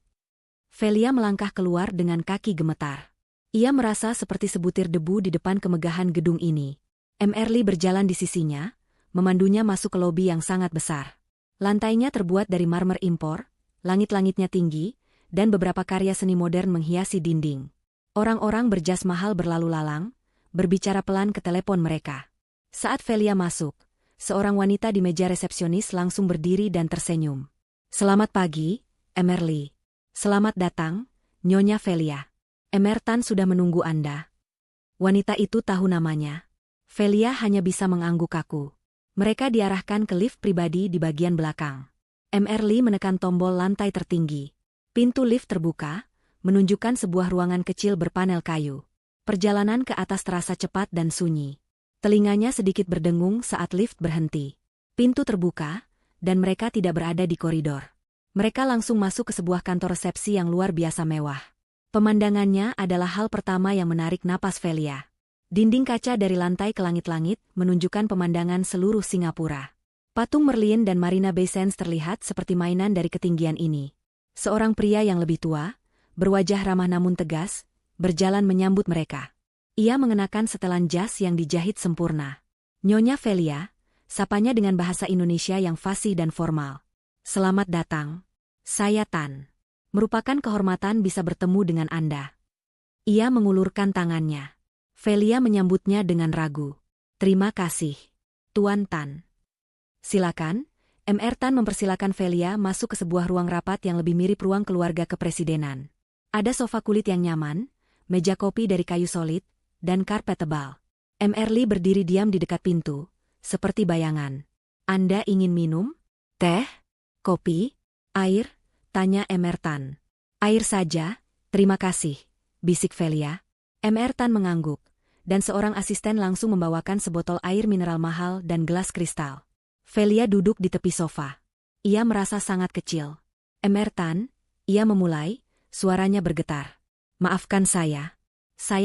Velia melangkah keluar dengan kaki gemetar. Ia merasa seperti sebutir debu di depan kemegahan gedung ini. Lee berjalan di sisinya, memandunya masuk ke lobi yang sangat besar. Lantainya terbuat dari marmer impor, langit-langitnya tinggi, dan beberapa karya seni modern menghiasi dinding. Orang-orang berjas mahal berlalu lalang, berbicara pelan ke telepon mereka. Saat Velia masuk, seorang wanita di meja resepsionis langsung berdiri dan tersenyum. Selamat pagi, Lee. Selamat datang, Nyonya Velia. Tan sudah menunggu Anda. Wanita itu tahu namanya. Velia hanya bisa mengangguk kaku. Mereka diarahkan ke lift pribadi di bagian belakang. Lee menekan tombol lantai tertinggi. Pintu lift terbuka, menunjukkan sebuah ruangan kecil berpanel kayu. Perjalanan ke atas terasa cepat dan sunyi. Telinganya sedikit berdengung saat lift berhenti. Pintu terbuka, dan mereka tidak berada di koridor. Mereka langsung masuk ke sebuah kantor resepsi yang luar biasa mewah. Pemandangannya adalah hal pertama yang menarik napas Velia. Dinding kaca dari lantai ke langit-langit menunjukkan pemandangan seluruh Singapura. Patung Merlion dan Marina Bay Sands terlihat seperti mainan dari ketinggian ini. Seorang pria yang lebih tua, berwajah ramah namun tegas, berjalan menyambut mereka. Ia mengenakan setelan jas yang dijahit sempurna. Nyonya Velia, Sapanya dengan bahasa Indonesia yang fasih dan formal. Selamat datang. Saya Tan. Merupakan kehormatan bisa bertemu dengan Anda. Ia mengulurkan tangannya. Velia menyambutnya dengan ragu. Terima kasih, Tuan Tan. Silakan. Mr. Tan mempersilakan Velia masuk ke sebuah ruang rapat yang lebih mirip ruang keluarga kepresidenan. Ada sofa kulit yang nyaman, meja kopi dari kayu solid, dan karpet tebal. Mr. Lee berdiri diam di dekat pintu, seperti bayangan. Anda ingin minum? Teh? Kopi? Air? Tanya Mr. Tan. Air saja, terima kasih, bisik Velia. Mr. Tan mengangguk, dan seorang asisten langsung membawakan sebotol air mineral mahal dan gelas kristal. Velia duduk di tepi sofa. Ia merasa sangat kecil. Mr. Tan, ia memulai, suaranya bergetar. Maafkan saya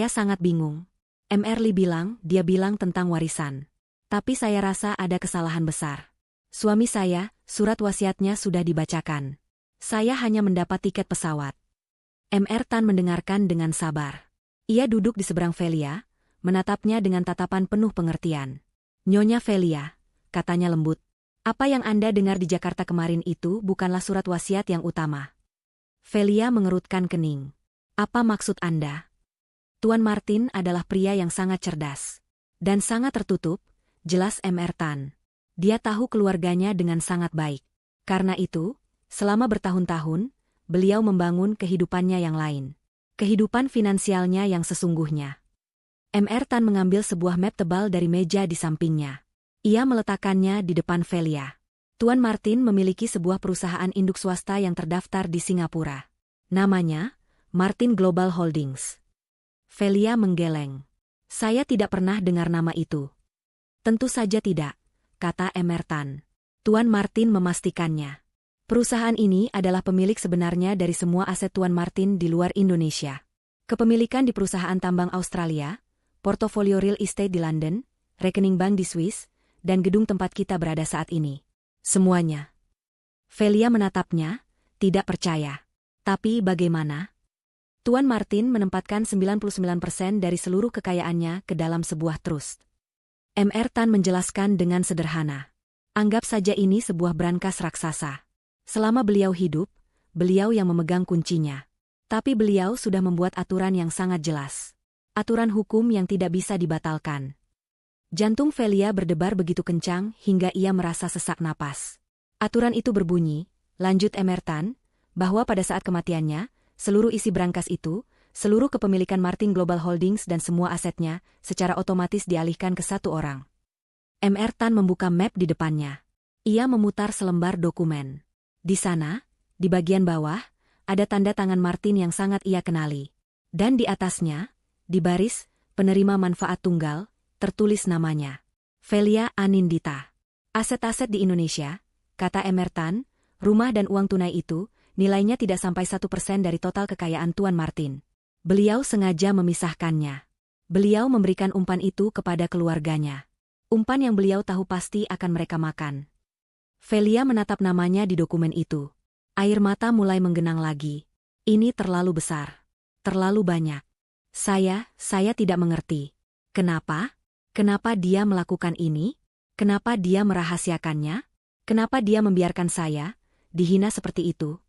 sangat bingung. Mr. Lee bilang, dia bilang tentang warisan. Tapi saya rasa ada kesalahan besar. Suami saya, surat wasiatnya sudah dibacakan. Saya hanya mendapat tiket pesawat. Mr. Tan mendengarkan dengan sabar. Ia duduk di seberang Velia, menatapnya dengan tatapan penuh pengertian. Nyonya Velia, katanya lembut. Apa yang Anda dengar di Jakarta kemarin itu bukanlah surat wasiat yang utama. Velia mengerutkan kening. Apa maksud Anda? Tuan Martin adalah pria yang sangat cerdas. Dan sangat tertutup, jelas Mr. Tan. Dia tahu keluarganya dengan sangat baik. Karena itu, selama bertahun-tahun, beliau membangun kehidupannya yang lain. Kehidupan finansialnya yang sesungguhnya. Mr. Tan mengambil sebuah map tebal dari meja di sampingnya. Ia meletakkannya di depan Velia. Tuan Martin memiliki sebuah perusahaan induk swasta yang terdaftar di Singapura. Namanya, Martin Global Holdings. Velia menggeleng. Saya tidak pernah dengar nama itu. Tentu saja tidak, kata Mr. Tan. Tuan Martin memastikannya. Perusahaan ini adalah pemilik sebenarnya dari semua aset Tuan Martin di luar Indonesia. Kepemilikan di perusahaan tambang Australia, portofolio real estate di London, rekening bank di Swiss, dan gedung tempat kita berada saat ini. Semuanya. Velia menatapnya, tidak percaya. Tapi bagaimana? Tuan Martin menempatkan 99% dari seluruh kekayaannya ke dalam sebuah trust. Mr. Tan menjelaskan dengan sederhana. Anggap saja ini sebuah brankas raksasa. Selama beliau hidup, beliau yang memegang kuncinya. Tapi beliau sudah membuat aturan yang sangat jelas. Aturan hukum yang tidak bisa dibatalkan. Jantung Velia berdebar begitu kencang hingga ia merasa sesak napas. Aturan itu berbunyi, lanjut Mr. Tan, bahwa pada saat kematiannya, seluruh isi brankas itu, seluruh kepemilikan Martin Global Holdings dan semua asetnya, secara otomatis dialihkan ke satu orang. Mr. Tan membuka map di depannya. Ia memutar selembar dokumen. Di sana, di bagian bawah, ada tanda tangan Martin yang sangat ia kenali. Dan di atasnya, di baris, penerima manfaat tunggal, tertulis namanya. Velia Anindita. Aset-aset di Indonesia, kata Mr. Tan, rumah dan uang tunai itu, nilainya tidak sampai 1% dari total kekayaan Tuan Martin. Beliau sengaja memisahkannya. Beliau memberikan umpan itu kepada keluarganya. Umpan yang beliau tahu pasti akan mereka makan. Velia menatap namanya di dokumen itu. Air mata mulai menggenang lagi. Ini terlalu besar. Terlalu banyak. Saya tidak mengerti. Kenapa? Kenapa dia melakukan ini? Kenapa dia merahasiakannya? Kenapa dia membiarkan saya dihina seperti itu?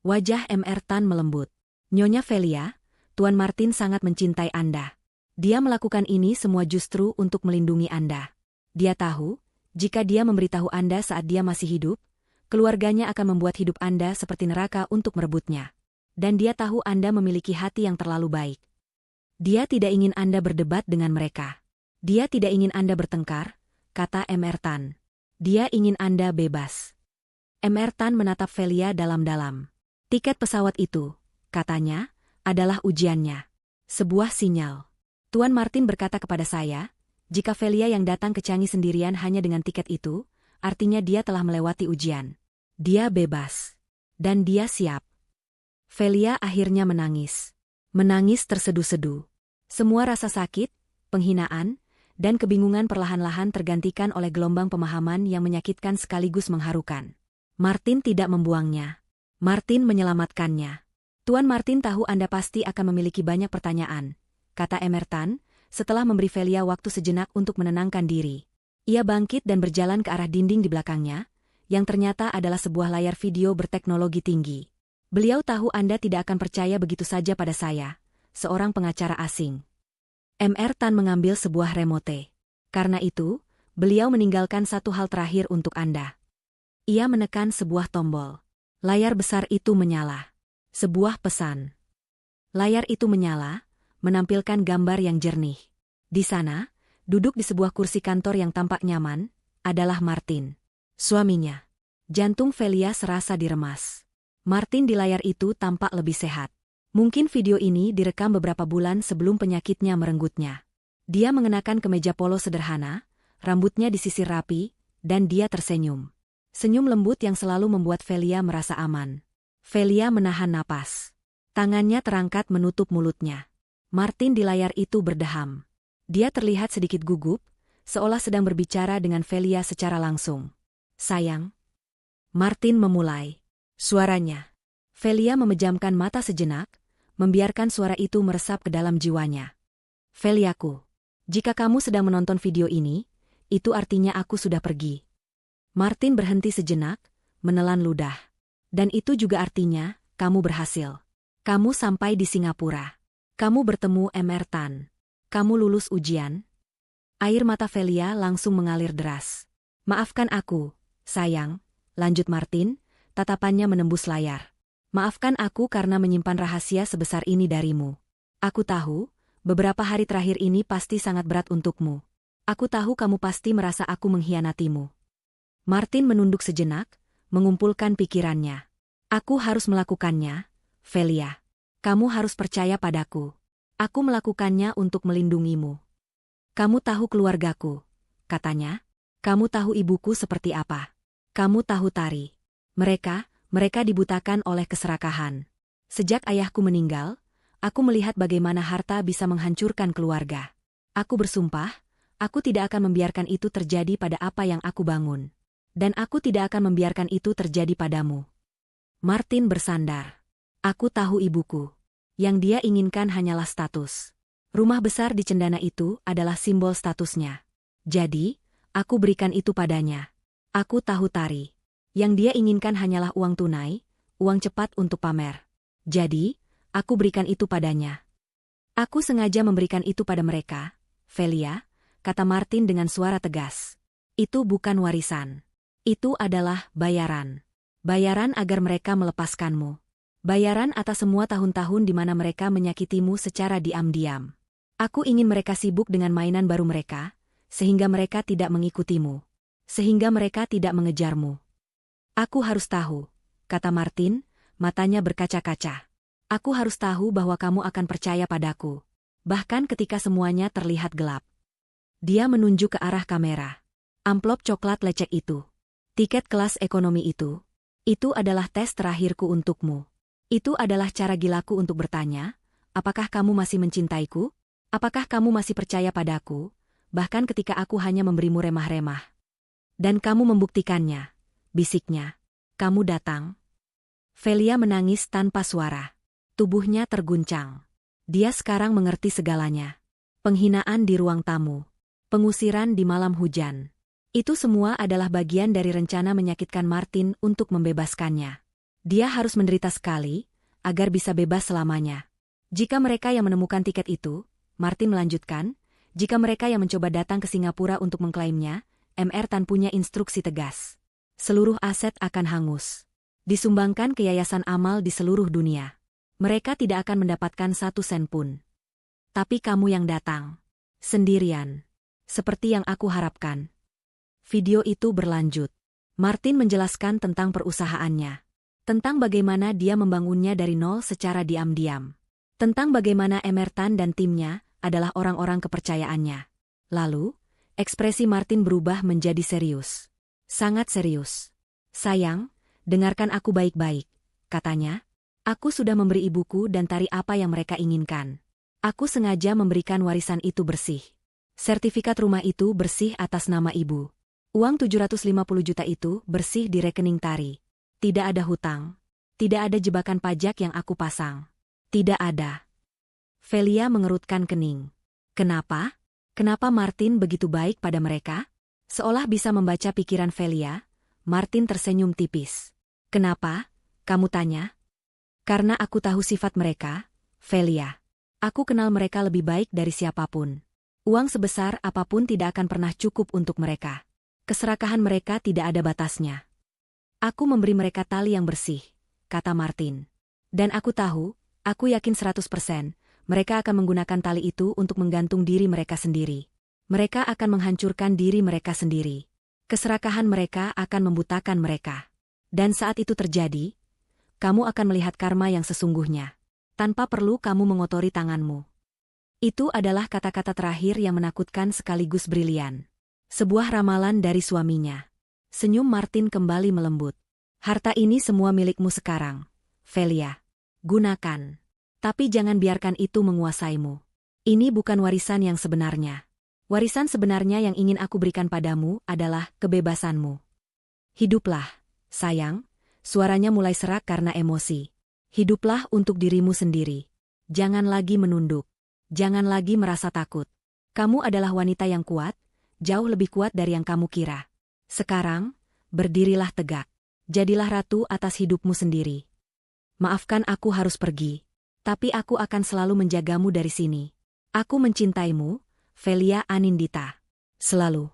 Wajah Mr. Tan melembut. Nyonya Velia, Tuan Martin sangat mencintai Anda. Dia melakukan ini semua justru untuk melindungi Anda. Dia tahu, jika dia memberitahu Anda saat dia masih hidup, keluarganya akan membuat hidup Anda seperti neraka untuk merebutnya. Dan dia tahu Anda memiliki hati yang terlalu baik. Dia tidak ingin Anda berdebat dengan mereka. Dia tidak ingin Anda bertengkar, kata Mr. Tan. Dia ingin Anda bebas. Mr. Tan menatap Velia dalam-dalam. Tiket pesawat itu, katanya, adalah ujiannya. Sebuah sinyal. Tuan Martin berkata kepada saya, jika Velia yang datang ke Changi sendirian hanya dengan tiket itu, artinya dia telah melewati ujian. Dia bebas. Dan dia siap. Velia akhirnya menangis. Menangis terseduh-seduh. Semua rasa sakit, penghinaan, dan kebingungan perlahan-lahan tergantikan oleh gelombang pemahaman yang menyakitkan sekaligus mengharukan. Martin tidak membuangnya. Martin menyelamatkannya. Tuan Martin tahu Anda pasti akan memiliki banyak pertanyaan, kata Mr. Tan, setelah memberi Velia waktu sejenak untuk menenangkan diri. Ia bangkit dan berjalan ke arah dinding di belakangnya, yang ternyata adalah sebuah layar video berteknologi tinggi. Beliau tahu Anda tidak akan percaya begitu saja pada saya, seorang pengacara asing. Mr. Tan mengambil sebuah remote. Karena itu, beliau meninggalkan satu hal terakhir untuk Anda. Ia menekan sebuah tombol. Layar besar itu menyala. Sebuah pesan. Layar itu menyala, menampilkan gambar yang jernih. Di sana, duduk di sebuah kursi kantor yang tampak nyaman, adalah Martin. Suaminya. Jantung Velia serasa diremas. Martin di layar itu tampak lebih sehat. Mungkin video ini direkam beberapa bulan sebelum penyakitnya merenggutnya. Dia mengenakan kemeja polo sederhana, rambutnya disisir rapi, dan dia tersenyum. Senyum lembut yang selalu membuat Velia merasa aman. Velia menahan napas. Tangannya terangkat menutup mulutnya. Martin di layar itu berdeham. Dia terlihat sedikit gugup, seolah sedang berbicara dengan Velia secara langsung. Sayang. Martin memulai. Suaranya. Velia memejamkan mata sejenak, membiarkan suara itu meresap ke dalam jiwanya. Veliaku. Jika kamu sedang menonton video ini, itu artinya aku sudah pergi. Martin berhenti sejenak, menelan ludah. Dan itu juga artinya, kamu berhasil. Kamu sampai di Singapura. Kamu bertemu Mr. Tan. Kamu lulus ujian. Air mata Velia langsung mengalir deras. Maafkan aku, sayang, lanjut Martin, tatapannya menembus layar. Maafkan aku karena menyimpan rahasia sebesar ini darimu. Aku tahu, beberapa hari terakhir ini pasti sangat berat untukmu. Aku tahu kamu pasti merasa aku mengkhianatimu. Martin menunduk sejenak, mengumpulkan pikirannya. Aku harus melakukannya, Velia. Kamu harus percaya padaku. Aku melakukannya untuk melindungimu. Kamu tahu keluargaku, katanya. Kamu tahu ibuku seperti apa. Kamu tahu Tari. Mereka dibutakan oleh keserakahan. Sejak ayahku meninggal, aku melihat bagaimana harta bisa menghancurkan keluarga. Aku bersumpah, aku tidak akan membiarkan itu terjadi pada apa yang aku bangun. Dan aku tidak akan membiarkan itu terjadi padamu. Martin bersandar. Aku tahu ibuku. Yang dia inginkan hanyalah status. Rumah besar di cendana itu adalah simbol statusnya. Jadi, aku berikan itu padanya. Aku tahu Tari. Yang dia inginkan hanyalah uang tunai, uang cepat untuk pamer. Jadi, aku berikan itu padanya. Aku sengaja memberikan itu pada mereka, Velia, kata Martin dengan suara tegas. Itu bukan warisan. Itu adalah bayaran. Bayaran agar mereka melepaskanmu. Bayaran atas semua tahun-tahun di mana mereka menyakitimu secara diam-diam. Aku ingin mereka sibuk dengan mainan baru mereka, sehingga mereka tidak mengikutimu. Sehingga mereka tidak mengejarmu. Aku harus tahu, kata Martin, matanya berkaca-kaca. Aku harus tahu bahwa kamu akan percaya padaku. Bahkan ketika semuanya terlihat gelap. Dia menunjuk ke arah kamera. Amplop coklat lecek itu. Tiket kelas ekonomi itu. Itu adalah tes terakhirku untukmu. Itu adalah cara gilaku untuk bertanya, apakah kamu masih mencintaiku? Apakah kamu masih percaya padaku? Bahkan ketika aku hanya memberimu remah-remah. Dan kamu membuktikannya, bisiknya. Kamu datang. Velia menangis tanpa suara. Tubuhnya terguncang. Dia sekarang mengerti segalanya. Penghinaan di ruang tamu. Pengusiran di malam hujan. Itu semua adalah bagian dari rencana menyakitkan Martin untuk membebaskannya. Dia harus menderita sekali, agar bisa bebas selamanya. Jika mereka yang menemukan tiket itu, Martin melanjutkan, jika mereka yang mencoba datang ke Singapura untuk mengklaimnya, Mr. Tan punya instruksi tegas. Seluruh aset akan hangus. Disumbangkan ke yayasan amal di seluruh dunia. Mereka tidak akan mendapatkan 1 sen pun. Tapi kamu yang datang. Sendirian. Seperti yang aku harapkan. Video itu berlanjut. Martin menjelaskan tentang perusahaannya. Tentang bagaimana dia membangunnya dari nol secara diam-diam. Tentang bagaimana Mr. Tan dan timnya adalah orang-orang kepercayaannya. Lalu, ekspresi Martin berubah menjadi serius. Sangat serius. Sayang, dengarkan aku baik-baik, katanya. Aku sudah memberi ibuku dan Tari apa yang mereka inginkan. Aku sengaja memberikan warisan itu bersih. Sertifikat rumah itu bersih atas nama ibu. Uang 750 juta itu bersih di rekening Tari. Tidak ada hutang. Tidak ada jebakan pajak yang aku pasang. Tidak ada. Velia mengerutkan kening. Kenapa? Kenapa Martin begitu baik pada mereka? Seolah bisa membaca pikiran Velia, Martin tersenyum tipis. Kenapa? Kamu tanya? Karena aku tahu sifat mereka, Velia. Aku kenal mereka lebih baik dari siapapun. Uang sebesar apapun tidak akan pernah cukup untuk mereka. Keserakahan mereka tidak ada batasnya. Aku memberi mereka tali yang bersih, kata Martin. Dan aku tahu, aku yakin 100%, mereka akan menggunakan tali itu untuk menggantung diri mereka sendiri. Mereka akan menghancurkan diri mereka sendiri. Keserakahan mereka akan membutakan mereka. Dan saat itu terjadi, kamu akan melihat karma yang sesungguhnya. Tanpa perlu kamu mengotori tanganmu. Itu adalah kata-kata terakhir yang menakutkan sekaligus brilian. Sebuah ramalan dari suaminya. Senyum Martin kembali melembut. Harta ini semua milikmu sekarang, Velia. Gunakan. Tapi jangan biarkan itu menguasaimu. Ini bukan warisan yang sebenarnya. Warisan sebenarnya yang ingin aku berikan padamu adalah kebebasanmu. Hiduplah, sayang. Suaranya mulai serak karena emosi. Hiduplah untuk dirimu sendiri. Jangan lagi menunduk. Jangan lagi merasa takut. Kamu adalah wanita yang kuat, jauh lebih kuat dari yang kamu kira. Sekarang, berdirilah tegak. Jadilah ratu atas hidupmu sendiri. Maafkan aku harus pergi. Tapi aku akan selalu menjagamu dari sini. Aku mencintaimu, Velia Anindita. Selalu.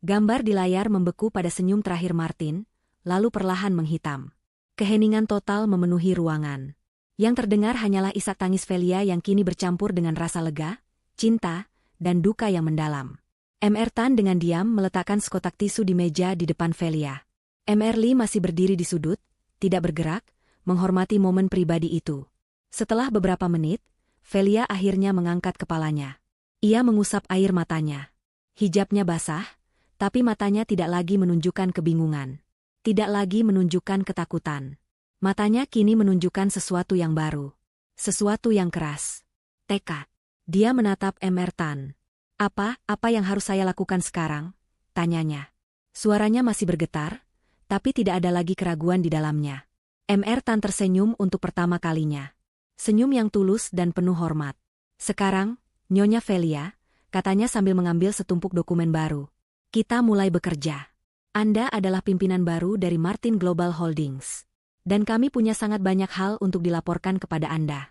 Gambar di layar membeku pada senyum terakhir Martin, lalu perlahan menghitam. Keheningan total memenuhi ruangan. Yang terdengar hanyalah isak tangis Velia yang kini bercampur dengan rasa lega, cinta, dan duka yang mendalam. Mr. Tan dengan diam meletakkan sekotak tisu di meja di depan Velia. Mr. Lee masih berdiri di sudut, tidak bergerak, menghormati momen pribadi itu. Setelah beberapa menit, Velia akhirnya mengangkat kepalanya. Ia mengusap air matanya. Hijabnya basah, tapi matanya tidak lagi menunjukkan kebingungan. Tidak lagi menunjukkan ketakutan. Matanya kini menunjukkan sesuatu yang baru. Sesuatu yang keras. Tekad. Dia menatap Mr. Tan. Apa yang harus saya lakukan sekarang? Tanyanya. Suaranya masih bergetar, tapi tidak ada lagi keraguan di dalamnya. Mr. Tan tersenyum untuk pertama kalinya. Senyum yang tulus dan penuh hormat. Sekarang, Nyonya Velia, katanya sambil mengambil setumpuk dokumen baru. Kita mulai bekerja. Anda adalah pimpinan baru dari Martin Global Holdings. Dan kami punya sangat banyak hal untuk dilaporkan kepada Anda.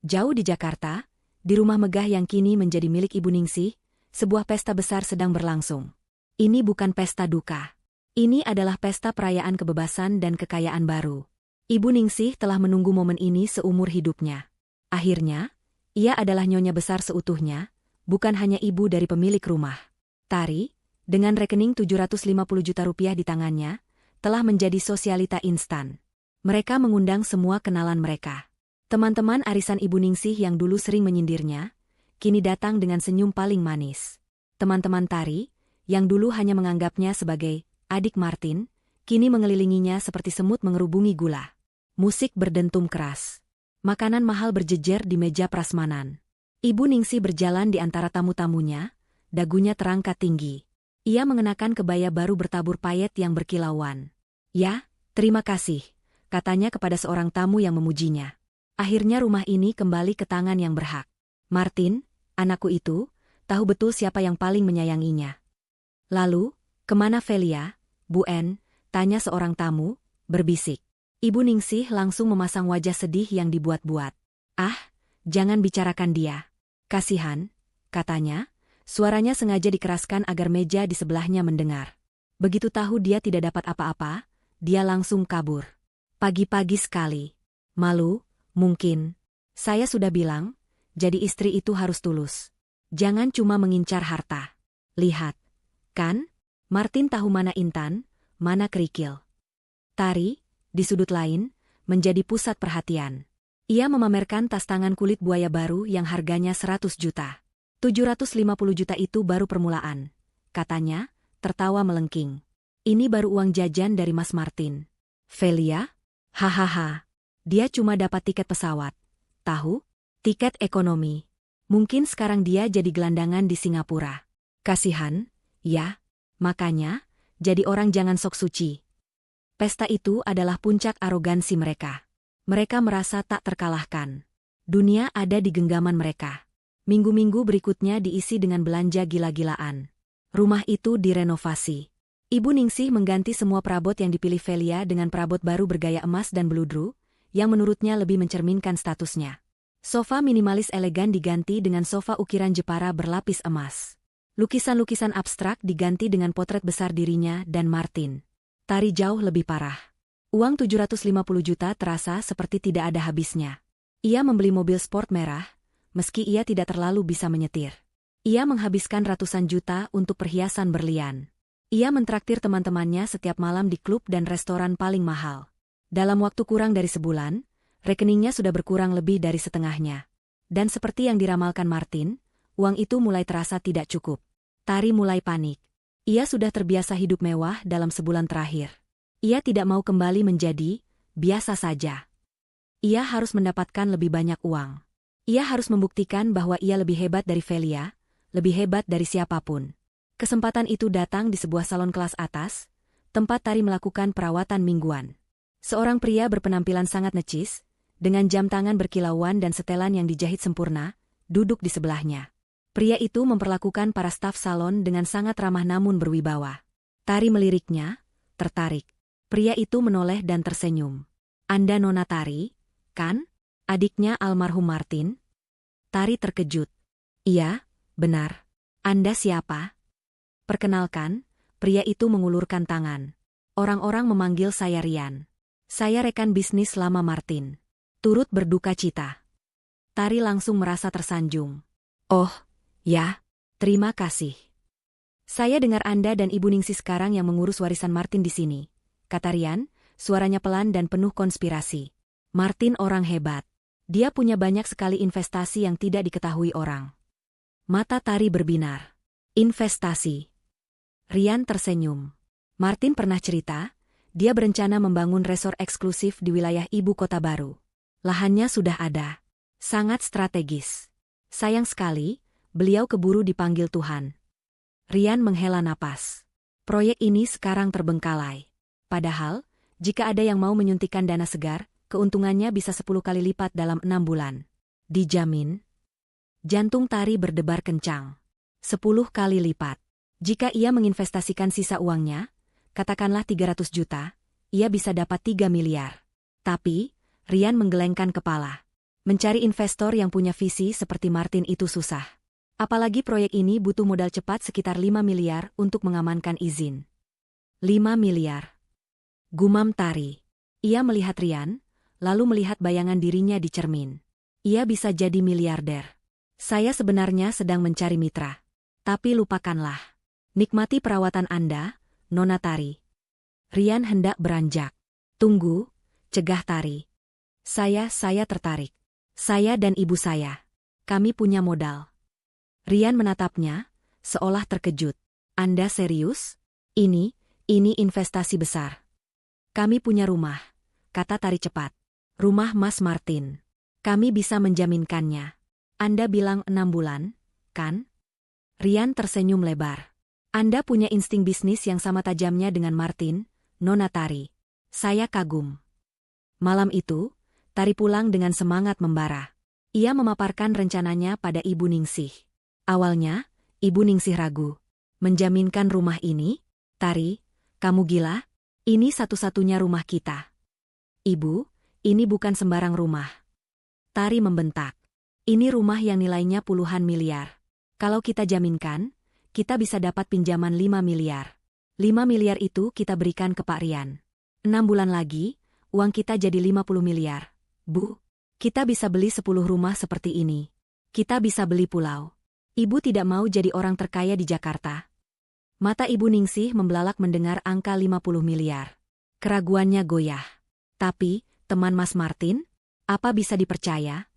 Jauh di Jakarta, di rumah megah yang kini menjadi milik Ibu Ningsih, sebuah pesta besar sedang berlangsung. Ini bukan pesta duka. Ini adalah pesta perayaan kebebasan dan kekayaan baru. Ibu Ningsih telah menunggu momen ini seumur hidupnya. Akhirnya, ia adalah nyonya besar seutuhnya, bukan hanya ibu dari pemilik rumah. Tari, dengan rekening 750 juta rupiah di tangannya, telah menjadi sosialita instan. Mereka mengundang semua kenalan mereka. Teman-teman arisan Ibu Ningsih yang dulu sering menyindirnya, kini datang dengan senyum paling manis. Teman-teman Tari, yang dulu hanya menganggapnya sebagai adik Martin, kini mengelilinginya seperti semut mengerubungi gula. Musik berdentum keras. Makanan mahal berjejer di meja prasmanan. Ibu Ningsih berjalan di antara tamu-tamunya, dagunya terangkat tinggi. Ia mengenakan kebaya baru bertabur payet yang berkilauan. Ya, terima kasih, katanya kepada seorang tamu yang memujinya. Akhirnya rumah ini kembali ke tangan yang berhak. Martin, anakku itu, tahu betul siapa yang paling menyayanginya. Lalu, kemana Velia, Bu En? Tanya seorang tamu, berbisik. Ibu Ningsih langsung memasang wajah sedih yang dibuat-buat. Ah, jangan bicarakan dia. Kasihan, katanya, suaranya sengaja dikeraskan agar meja di sebelahnya mendengar. Begitu tahu dia tidak dapat apa-apa, dia langsung kabur. Pagi-pagi sekali. Malu, mungkin. Saya sudah bilang, jadi istri itu harus tulus. Jangan cuma mengincar harta. Lihat, kan? Martin tahu mana Intan, mana kerikil. Tari, di sudut lain, menjadi pusat perhatian. Ia memamerkan tas tangan kulit buaya baru yang harganya 100 juta. 750 juta itu baru permulaan, katanya, tertawa melengking. Ini baru uang jajan dari Mas Martin. Velia? Hahaha. Dia cuma dapat tiket pesawat. Tahu? Tiket ekonomi. Mungkin sekarang dia jadi gelandangan di Singapura. Kasihan, ya. Makanya, jadi orang jangan sok suci. Pesta itu adalah puncak arogansi mereka. Mereka merasa tak terkalahkan. Dunia ada di genggaman mereka. Minggu-minggu berikutnya diisi dengan belanja gila-gilaan. Rumah itu direnovasi. Ibu Ningsih mengganti semua perabot yang dipilih Velia dengan perabot baru bergaya emas dan beludru, yang menurutnya lebih mencerminkan statusnya. Sofa minimalis elegan diganti dengan sofa ukiran Jepara berlapis emas. Lukisan-lukisan abstrak diganti dengan potret besar dirinya dan Martin. Tari jauh lebih parah. Uang 750 juta terasa seperti tidak ada habisnya. Ia membeli mobil sport merah, meski ia tidak terlalu bisa menyetir. Ia menghabiskan ratusan juta untuk perhiasan berlian. Ia mentraktir teman-temannya setiap malam di klub dan restoran paling mahal. Dalam waktu kurang dari sebulan, rekeningnya sudah berkurang lebih dari setengahnya. Dan seperti yang diramalkan Martin, uang itu mulai terasa tidak cukup. Tari mulai panik. Ia sudah terbiasa hidup mewah dalam sebulan terakhir. Ia tidak mau kembali menjadi biasa saja. Ia harus mendapatkan lebih banyak uang. Ia harus membuktikan bahwa ia lebih hebat dari Velia, lebih hebat dari siapapun. Kesempatan itu datang di sebuah salon kelas atas, tempat Tari melakukan perawatan mingguan. Seorang pria berpenampilan sangat necis, dengan jam tangan berkilauan dan setelan yang dijahit sempurna, duduk di sebelahnya. Pria itu memperlakukan para staf salon dengan sangat ramah namun berwibawa. Tari meliriknya, tertarik. Pria itu menoleh dan tersenyum. "Anda Nona Tari, kan? Adiknya almarhum Martin?" Tari terkejut. "Iya, benar. Anda siapa?" "Perkenalkan," pria itu mengulurkan tangan. "Orang-orang memanggil saya Rian. Saya rekan bisnis lama Martin." Turut berduka cita. Tari langsung merasa tersanjung. "Oh, ya, terima kasih. Saya dengar Anda dan Ibu Ningsih sekarang yang mengurus warisan Martin di sini," kata Rian, suaranya pelan dan penuh konspirasi. "Martin orang hebat. Dia punya banyak sekali investasi yang tidak diketahui orang." Mata Tari berbinar. "Investasi?" Rian tersenyum. "Martin pernah cerita, dia berencana membangun resort eksklusif di wilayah ibu kota baru. Lahannya sudah ada. Sangat strategis. Sayang sekali, beliau keburu dipanggil Tuhan." Rian menghela napas. Proyek ini sekarang terbengkalai. Padahal, jika ada yang mau menyuntikkan dana segar, keuntungannya bisa 10 kali lipat dalam 6 bulan. Dijamin? Jantung Tari berdebar kencang. 10 kali lipat. Jika ia menginvestasikan sisa uangnya, katakanlah 300 juta, ia bisa dapat 3 miliar. Tapi, Rian menggelengkan kepala. Mencari investor yang punya visi seperti Martin itu susah. Apalagi proyek ini butuh modal cepat sekitar 5 miliar untuk mengamankan izin. 5 miliar. Gumam Tari. Ia melihat Rian, lalu melihat bayangan dirinya di cermin. Ia bisa jadi miliarder. "Saya sebenarnya sedang mencari mitra. Tapi lupakanlah. Nikmati perawatan Anda, Nona Tari." Rian hendak beranjak. "Tunggu," cegah Tari. Saya tertarik. Saya dan ibu saya. Kami punya modal." Rian menatapnya, seolah terkejut. "Anda serius? Ini investasi besar." "Kami punya rumah," kata Tari cepat. "Rumah Mas Martin. Kami bisa menjaminkannya." "Anda bilang 6 bulan, kan?" Rian tersenyum lebar. "Anda punya insting bisnis yang sama tajamnya dengan Martin, Nona Tari. Saya kagum." Malam itu, Tari pulang dengan semangat membara. Ia memaparkan rencananya pada Ibu Ningsih. Awalnya, Ibu Ningsih ragu. "Menjaminkan rumah ini? Tari, kamu gila? Ini satu-satunya rumah kita." "Ibu, ini bukan sembarang rumah." Tari membentak. "Ini rumah yang nilainya puluhan miliar. Kalau kita jaminkan, kita bisa dapat pinjaman 5 miliar. 5 miliar itu kita berikan ke Pak Rian. 6 bulan lagi, uang kita jadi 50 miliar. Bu, kita bisa beli 10 rumah seperti ini. Kita bisa beli pulau. Ibu tidak mau jadi orang terkaya di Jakarta." Mata Ibu Ningsih membelalak mendengar angka 50 miliar. Keraguannya goyah. "Tapi, teman Mas Martin, apa bisa dipercaya?"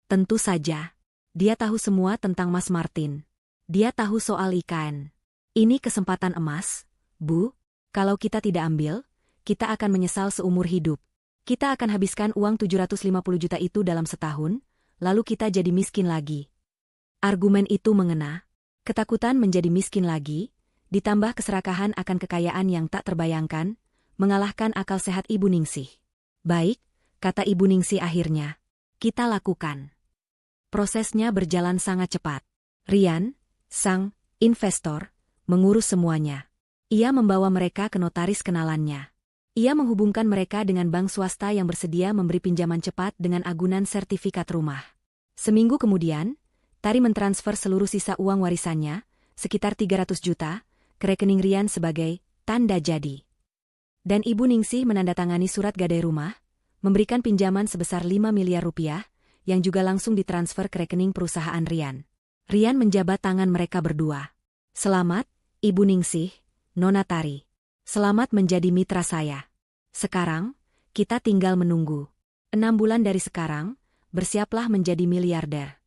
"Tentu saja. Dia tahu semua tentang Mas Martin. Dia tahu soal IKN. Ini kesempatan emas, Bu. Kalau kita tidak ambil, kita akan menyesal seumur hidup. Kita akan habiskan uang 750 juta itu dalam setahun, lalu kita jadi miskin lagi." Argumen itu mengena. Ketakutan menjadi miskin lagi, ditambah keserakahan akan kekayaan yang tak terbayangkan, mengalahkan akal sehat Ibu Ningsih. "Baik," kata Ibu Ningsih akhirnya. "Kita lakukan." Prosesnya berjalan sangat cepat. Rian, sang investor, mengurus semuanya. Ia membawa mereka ke notaris kenalannya. Ia menghubungkan mereka dengan bank swasta yang bersedia memberi pinjaman cepat dengan agunan sertifikat rumah. Seminggu kemudian, Tari mentransfer seluruh sisa uang warisannya, sekitar 300 juta, ke rekening Rian sebagai tanda jadi. Dan Ibu Ningsih menandatangani surat gadai rumah, memberikan pinjaman sebesar 5 miliar rupiah, yang juga langsung ditransfer ke rekening perusahaan Rian. Rian menjabat tangan mereka berdua. Selamat, Ibu Ningsih, Nona Tari. Selamat menjadi mitra saya. Sekarang, kita tinggal menunggu. 6 bulan dari sekarang, bersiaplah menjadi miliarder.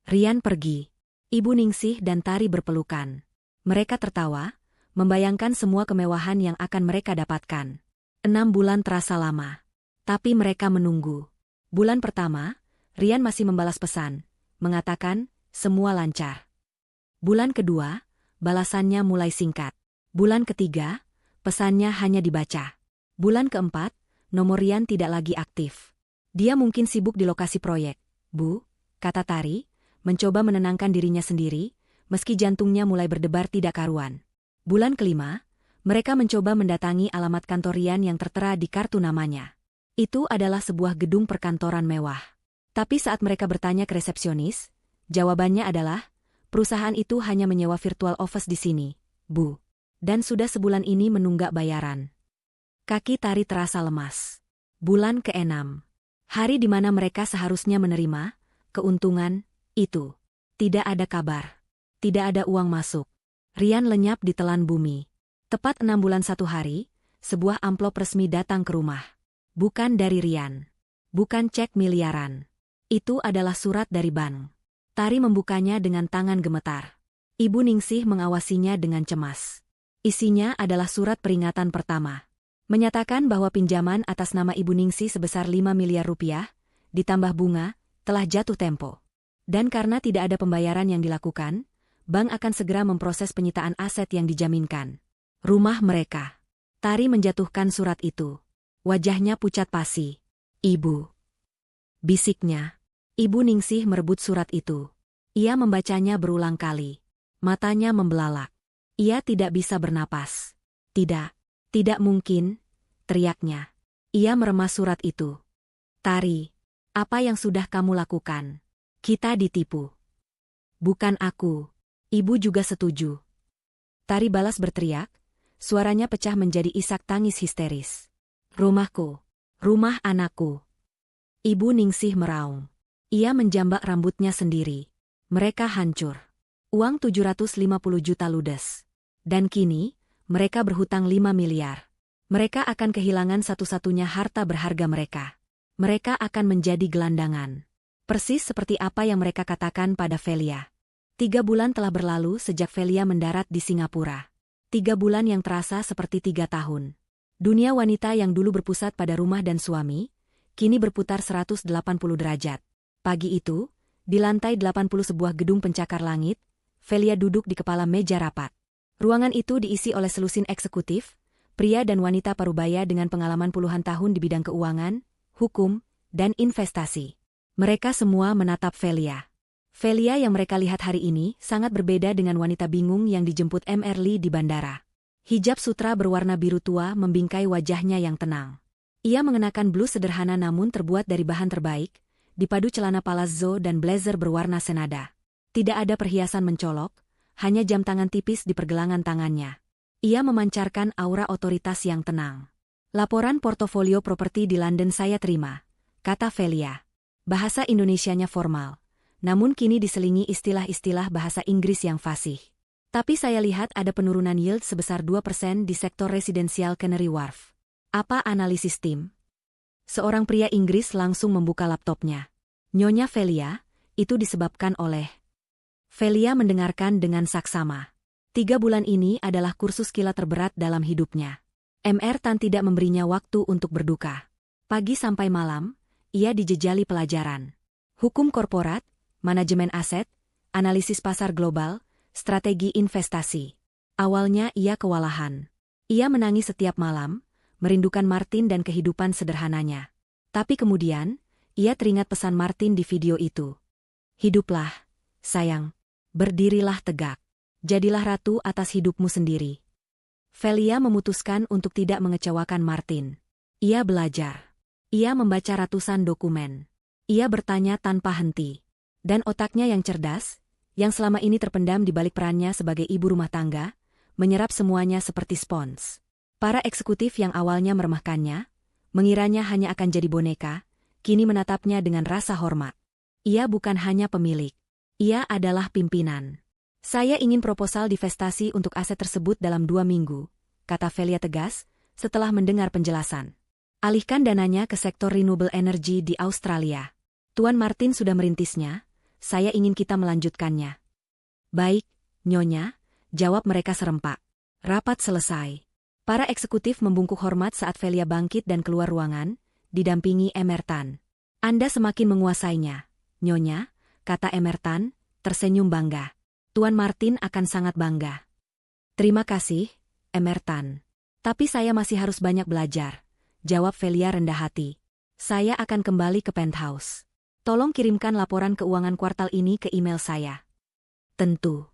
Rian pergi. Ibu Ningsih dan Tari berpelukan. Mereka tertawa, membayangkan semua kemewahan yang akan mereka dapatkan. 6 bulan terasa lama. Tapi mereka menunggu. Bulan pertama, Rian masih membalas pesan, mengatakan, semua lancar. Bulan kedua, balasannya mulai singkat. Bulan ketiga, pesannya hanya dibaca. Bulan keempat, nomor Rian tidak lagi aktif. Dia mungkin sibuk di lokasi proyek. Bu, kata Tari, mencoba menenangkan dirinya sendiri, meski jantungnya mulai berdebar tidak karuan. Bulan kelima, mereka mencoba mendatangi alamat kantor Rian yang tertera di kartu namanya. Itu adalah sebuah gedung perkantoran mewah. Tapi saat mereka bertanya ke resepsionis, jawabannya adalah, perusahaan itu hanya menyewa virtual office di sini, Bu. Dan sudah sebulan ini menunggak bayaran. Kaki Tari terasa lemas. Bulan ke-6. Hari di mana mereka seharusnya menerima keuntungan itu. Tidak ada kabar. Tidak ada uang masuk. Rian lenyap di telan bumi. Tepat 6 bulan 1 hari, sebuah amplop resmi datang ke rumah. Bukan dari Rian. Bukan cek miliaran. Itu adalah surat dari bank. Tari membukanya dengan tangan gemetar. Ibu Ningsih mengawasinya dengan cemas. Isinya adalah surat peringatan pertama. Menyatakan bahwa pinjaman atas nama Ibu Ningsih sebesar 5 miliar rupiah, ditambah bunga, telah jatuh tempo. Dan karena tidak ada pembayaran yang dilakukan, bank akan segera memproses penyitaan aset yang dijaminkan. Rumah mereka. Tari menjatuhkan surat itu. Wajahnya pucat pasi. Ibu. Bisiknya. Ibu Ningsih merebut surat itu. Ia membacanya berulang kali. Matanya membelalak. Ia tidak bisa bernapas. Tidak. Tidak mungkin, teriaknya. Ia meremas surat itu. Tari, apa yang sudah kamu lakukan? Kita ditipu. Bukan aku. Ibu juga setuju. Tari balas berteriak, suaranya pecah menjadi isak tangis histeris. Rumahku. Rumah anakku. Ibu Ningsih meraung. Ia menjambak rambutnya sendiri. Mereka hancur. Uang 750 juta ludes. Dan kini, mereka berhutang 5 miliar. Mereka akan kehilangan satu-satunya harta berharga mereka. Mereka akan menjadi gelandangan. Persis seperti apa yang mereka katakan pada Velia. 3 bulan telah berlalu sejak Velia mendarat di Singapura. 3 bulan yang terasa seperti 3 tahun. Dunia wanita yang dulu berpusat pada rumah dan suami, kini berputar 180 derajat. Pagi itu, di lantai 80 sebuah gedung pencakar langit, Velia duduk di kepala meja rapat. Ruangan itu diisi oleh selusin eksekutif, pria dan wanita parubaya dengan pengalaman puluhan tahun di bidang keuangan, hukum, dan investasi. Mereka semua menatap Velia. Velia yang mereka lihat hari ini sangat berbeda dengan wanita bingung yang dijemput Mr. Lee di bandara. Hijab sutra berwarna biru tua membingkai wajahnya yang tenang. Ia mengenakan blus sederhana namun terbuat dari bahan terbaik, dipadu celana palazzo dan blazer berwarna senada. Tidak ada perhiasan mencolok, hanya jam tangan tipis di pergelangan tangannya. Ia memancarkan aura otoritas yang tenang. Laporan portofolio properti di London saya terima, kata Velia. Bahasa Indonesianya formal, namun kini diselingi istilah-istilah bahasa Inggris yang fasih. Tapi saya lihat ada penurunan yield sebesar 2% di sektor residensial Canary Wharf. Apa analisis tim? Seorang pria Inggris langsung membuka laptopnya. Nyonya Velia, itu disebabkan oleh... Velia mendengarkan dengan saksama. 3 bulan ini adalah kursus kilat terberat dalam hidupnya. Mr. Tan tidak memberinya waktu untuk berduka. Pagi sampai malam, ia dijejali pelajaran. Hukum korporat, manajemen aset, analisis pasar global, strategi investasi. Awalnya ia kewalahan. Ia menangis setiap malam, merindukan Martin dan kehidupan sederhananya. Tapi kemudian, ia teringat pesan Martin di video itu. Hiduplah, sayang. Berdirilah tegak. Jadilah ratu atas hidupmu sendiri. Velia memutuskan untuk tidak mengecewakan Martin. Ia belajar. Ia membaca ratusan dokumen. Ia bertanya tanpa henti. Dan otaknya yang cerdas, yang selama ini terpendam di balik perannya sebagai ibu rumah tangga, menyerap semuanya seperti spons. Para eksekutif yang awalnya meremehkannya, mengiranya hanya akan jadi boneka, kini menatapnya dengan rasa hormat. Ia bukan hanya pemilik. Ia adalah pimpinan. Saya ingin proposal divestasi untuk aset tersebut dalam 2 minggu, kata Velia tegas, setelah mendengar penjelasan. Alihkan dananya ke sektor renewable energy di Australia. Tuan Martin sudah merintisnya, saya ingin kita melanjutkannya. Baik, Nyonya, jawab mereka serempak. Rapat selesai. Para eksekutif membungkuk hormat saat Velia bangkit dan keluar ruangan, didampingi Emertan. Anda semakin menguasainya, Nyonya, kata Emertan, tersenyum bangga. Tuan Martin akan sangat bangga. Terima kasih, Emertan. Tapi saya masih harus banyak belajar, jawab Velia rendah hati. Saya akan kembali ke penthouse. Tolong kirimkan laporan keuangan kuartal ini ke email saya. Tentu.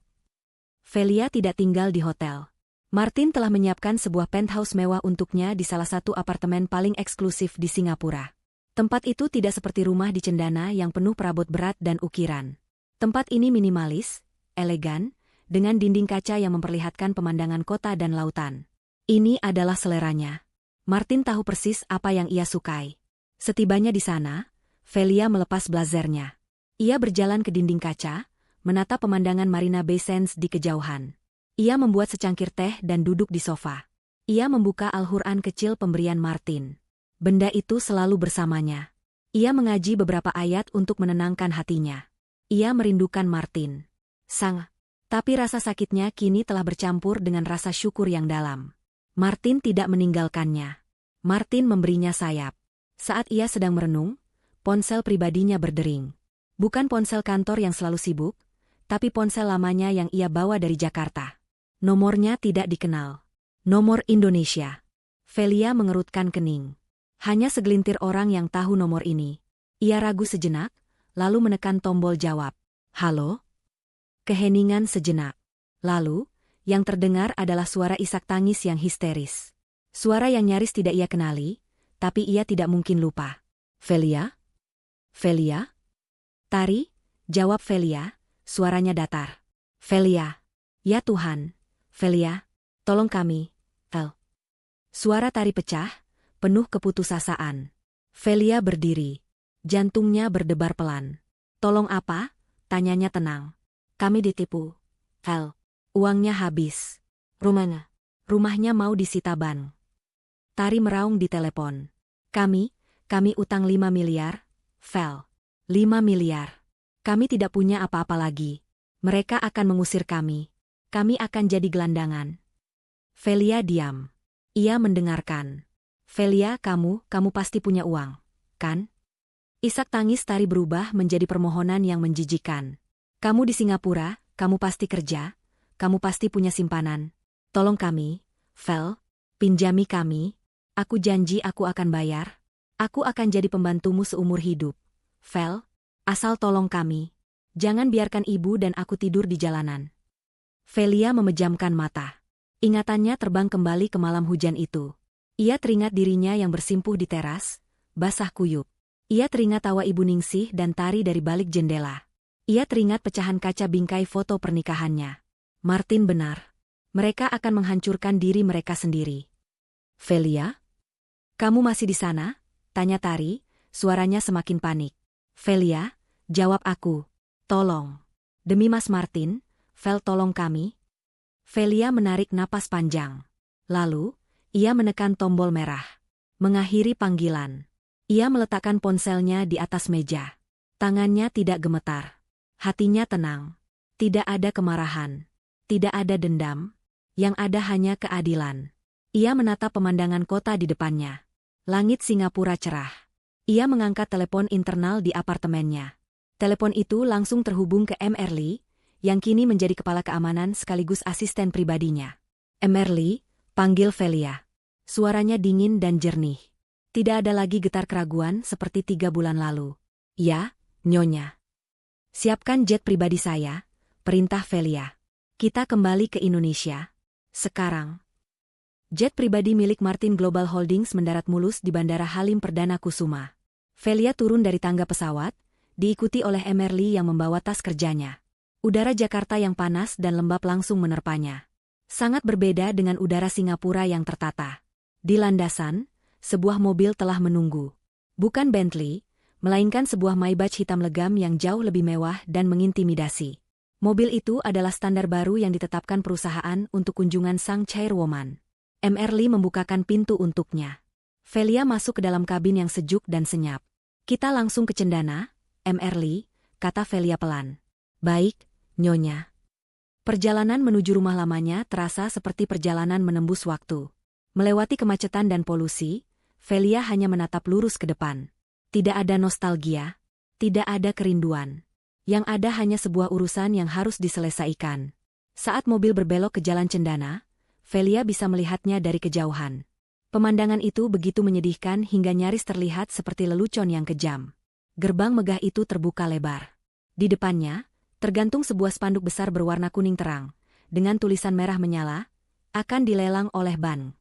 Velia tidak tinggal di hotel. Martin telah menyiapkan sebuah penthouse mewah untuknya di salah satu apartemen paling eksklusif di Singapura. Tempat itu tidak seperti rumah di Cendana yang penuh perabot berat dan ukiran. Tempat ini minimalis, elegan, dengan dinding kaca yang memperlihatkan pemandangan kota dan lautan. Ini adalah seleranya. Martin tahu persis apa yang ia sukai. Setibanya di sana, Velia melepas blazernya. Ia berjalan ke dinding kaca, menatap pemandangan Marina Bay Sands di kejauhan. Ia membuat secangkir teh dan duduk di sofa. Ia membuka Al-Quran kecil pemberian Martin. Benda itu selalu bersamanya. Ia mengaji beberapa ayat untuk menenangkan hatinya. Ia merindukan Martin. Tapi rasa sakitnya kini telah bercampur dengan rasa syukur yang dalam. Martin tidak meninggalkannya. Martin memberinya sayap. Saat ia sedang merenung, ponsel pribadinya berdering. Bukan ponsel kantor yang selalu sibuk, tapi ponsel lamanya yang ia bawa dari Jakarta. Nomornya tidak dikenal. Nomor Indonesia. Velia mengerutkan kening. Hanya segelintir orang yang tahu nomor ini. Ia ragu sejenak, lalu menekan tombol jawab. Halo? Keheningan sejenak. Lalu, yang terdengar adalah suara isak tangis yang histeris. Suara yang nyaris tidak ia kenali, tapi ia tidak mungkin lupa. Velia? Velia? Tari? Jawab Velia, suaranya datar. Velia. Ya Tuhan. Velia, tolong kami. Suara Tari pecah, penuh keputusasaan. Velia berdiri. Jantungnya berdebar pelan. Tolong apa? Tanyanya tenang. Kami ditipu. Uangnya habis. Rumahnya? Rumahnya mau disita bank. Tari meraung di telepon. Kami utang 5 miliar. 5 miliar. Kami tidak punya apa-apa lagi. Mereka akan mengusir kami. Kami akan jadi gelandangan. Velia diam. Ia mendengarkan. Velia, kamu pasti punya uang, kan? Isak tangis Tari berubah menjadi permohonan yang menjijikan. Kamu di Singapura, kamu pasti kerja, kamu pasti punya simpanan. Tolong kami, pinjami kami. Aku janji aku akan bayar. Aku akan jadi pembantumu seumur hidup. Asal tolong kami. Jangan biarkan ibu dan aku tidur di jalanan. Velia memejamkan mata. Ingatannya terbang kembali ke malam hujan itu. Ia teringat dirinya yang bersimpuh di teras, basah kuyup. Ia teringat tawa Ibu Ningsih dan Tari dari balik jendela. Ia teringat pecahan kaca bingkai foto pernikahannya. Martin benar. Mereka akan menghancurkan diri mereka sendiri. Velia? Kamu masih di sana? Tanya Tari, suaranya semakin panik. Velia, jawab aku. Tolong. Demi Mas Martin, tolong kami. Velia menarik napas panjang. Lalu, ia menekan tombol merah. Mengakhiri panggilan. Ia meletakkan ponselnya di atas meja. Tangannya tidak gemetar. Hatinya tenang. Tidak ada kemarahan. Tidak ada dendam. Yang ada hanya keadilan. Ia menatap pemandangan kota di depannya. Langit Singapura cerah. Ia mengangkat telepon internal di apartemennya. Telepon itu langsung terhubung ke Emerly, yang kini menjadi kepala keamanan sekaligus asisten pribadinya. Emerly, panggil Velia. Suaranya dingin dan jernih. Tidak ada lagi getar keraguan seperti 3 bulan lalu. Ya, Nyonya. Siapkan jet pribadi saya, perintah Velia. Kita kembali ke Indonesia. Sekarang. Jet pribadi milik Martin Global Holdings mendarat mulus di Bandara Halim Perdana Kusuma. Velia turun dari tangga pesawat, diikuti oleh Emerly yang membawa tas kerjanya. Udara Jakarta yang panas dan lembab langsung menerpanya. Sangat berbeda dengan udara Singapura yang tertata. Di landasan, sebuah mobil telah menunggu. Bukan Bentley, melainkan sebuah Maybach hitam legam yang jauh lebih mewah dan mengintimidasi. Mobil itu adalah standar baru yang ditetapkan perusahaan untuk kunjungan sang chairwoman. Emerly membukakan pintu untuknya. Velia masuk ke dalam kabin yang sejuk dan senyap. Kita langsung ke Cendana, Emerly, kata Velia pelan. Baik, Nyonya. Perjalanan menuju rumah lamanya terasa seperti perjalanan menembus waktu. Melewati kemacetan dan polusi, Velia hanya menatap lurus ke depan. Tidak ada nostalgia, tidak ada kerinduan. Yang ada hanya sebuah urusan yang harus diselesaikan. Saat mobil berbelok ke Jalan Cendana, Velia bisa melihatnya dari kejauhan. Pemandangan itu begitu menyedihkan hingga nyaris terlihat seperti lelucon yang kejam. Gerbang megah itu terbuka lebar. Di depannya, tergantung sebuah spanduk besar berwarna kuning terang, dengan tulisan merah menyala, akan dilelang oleh bank.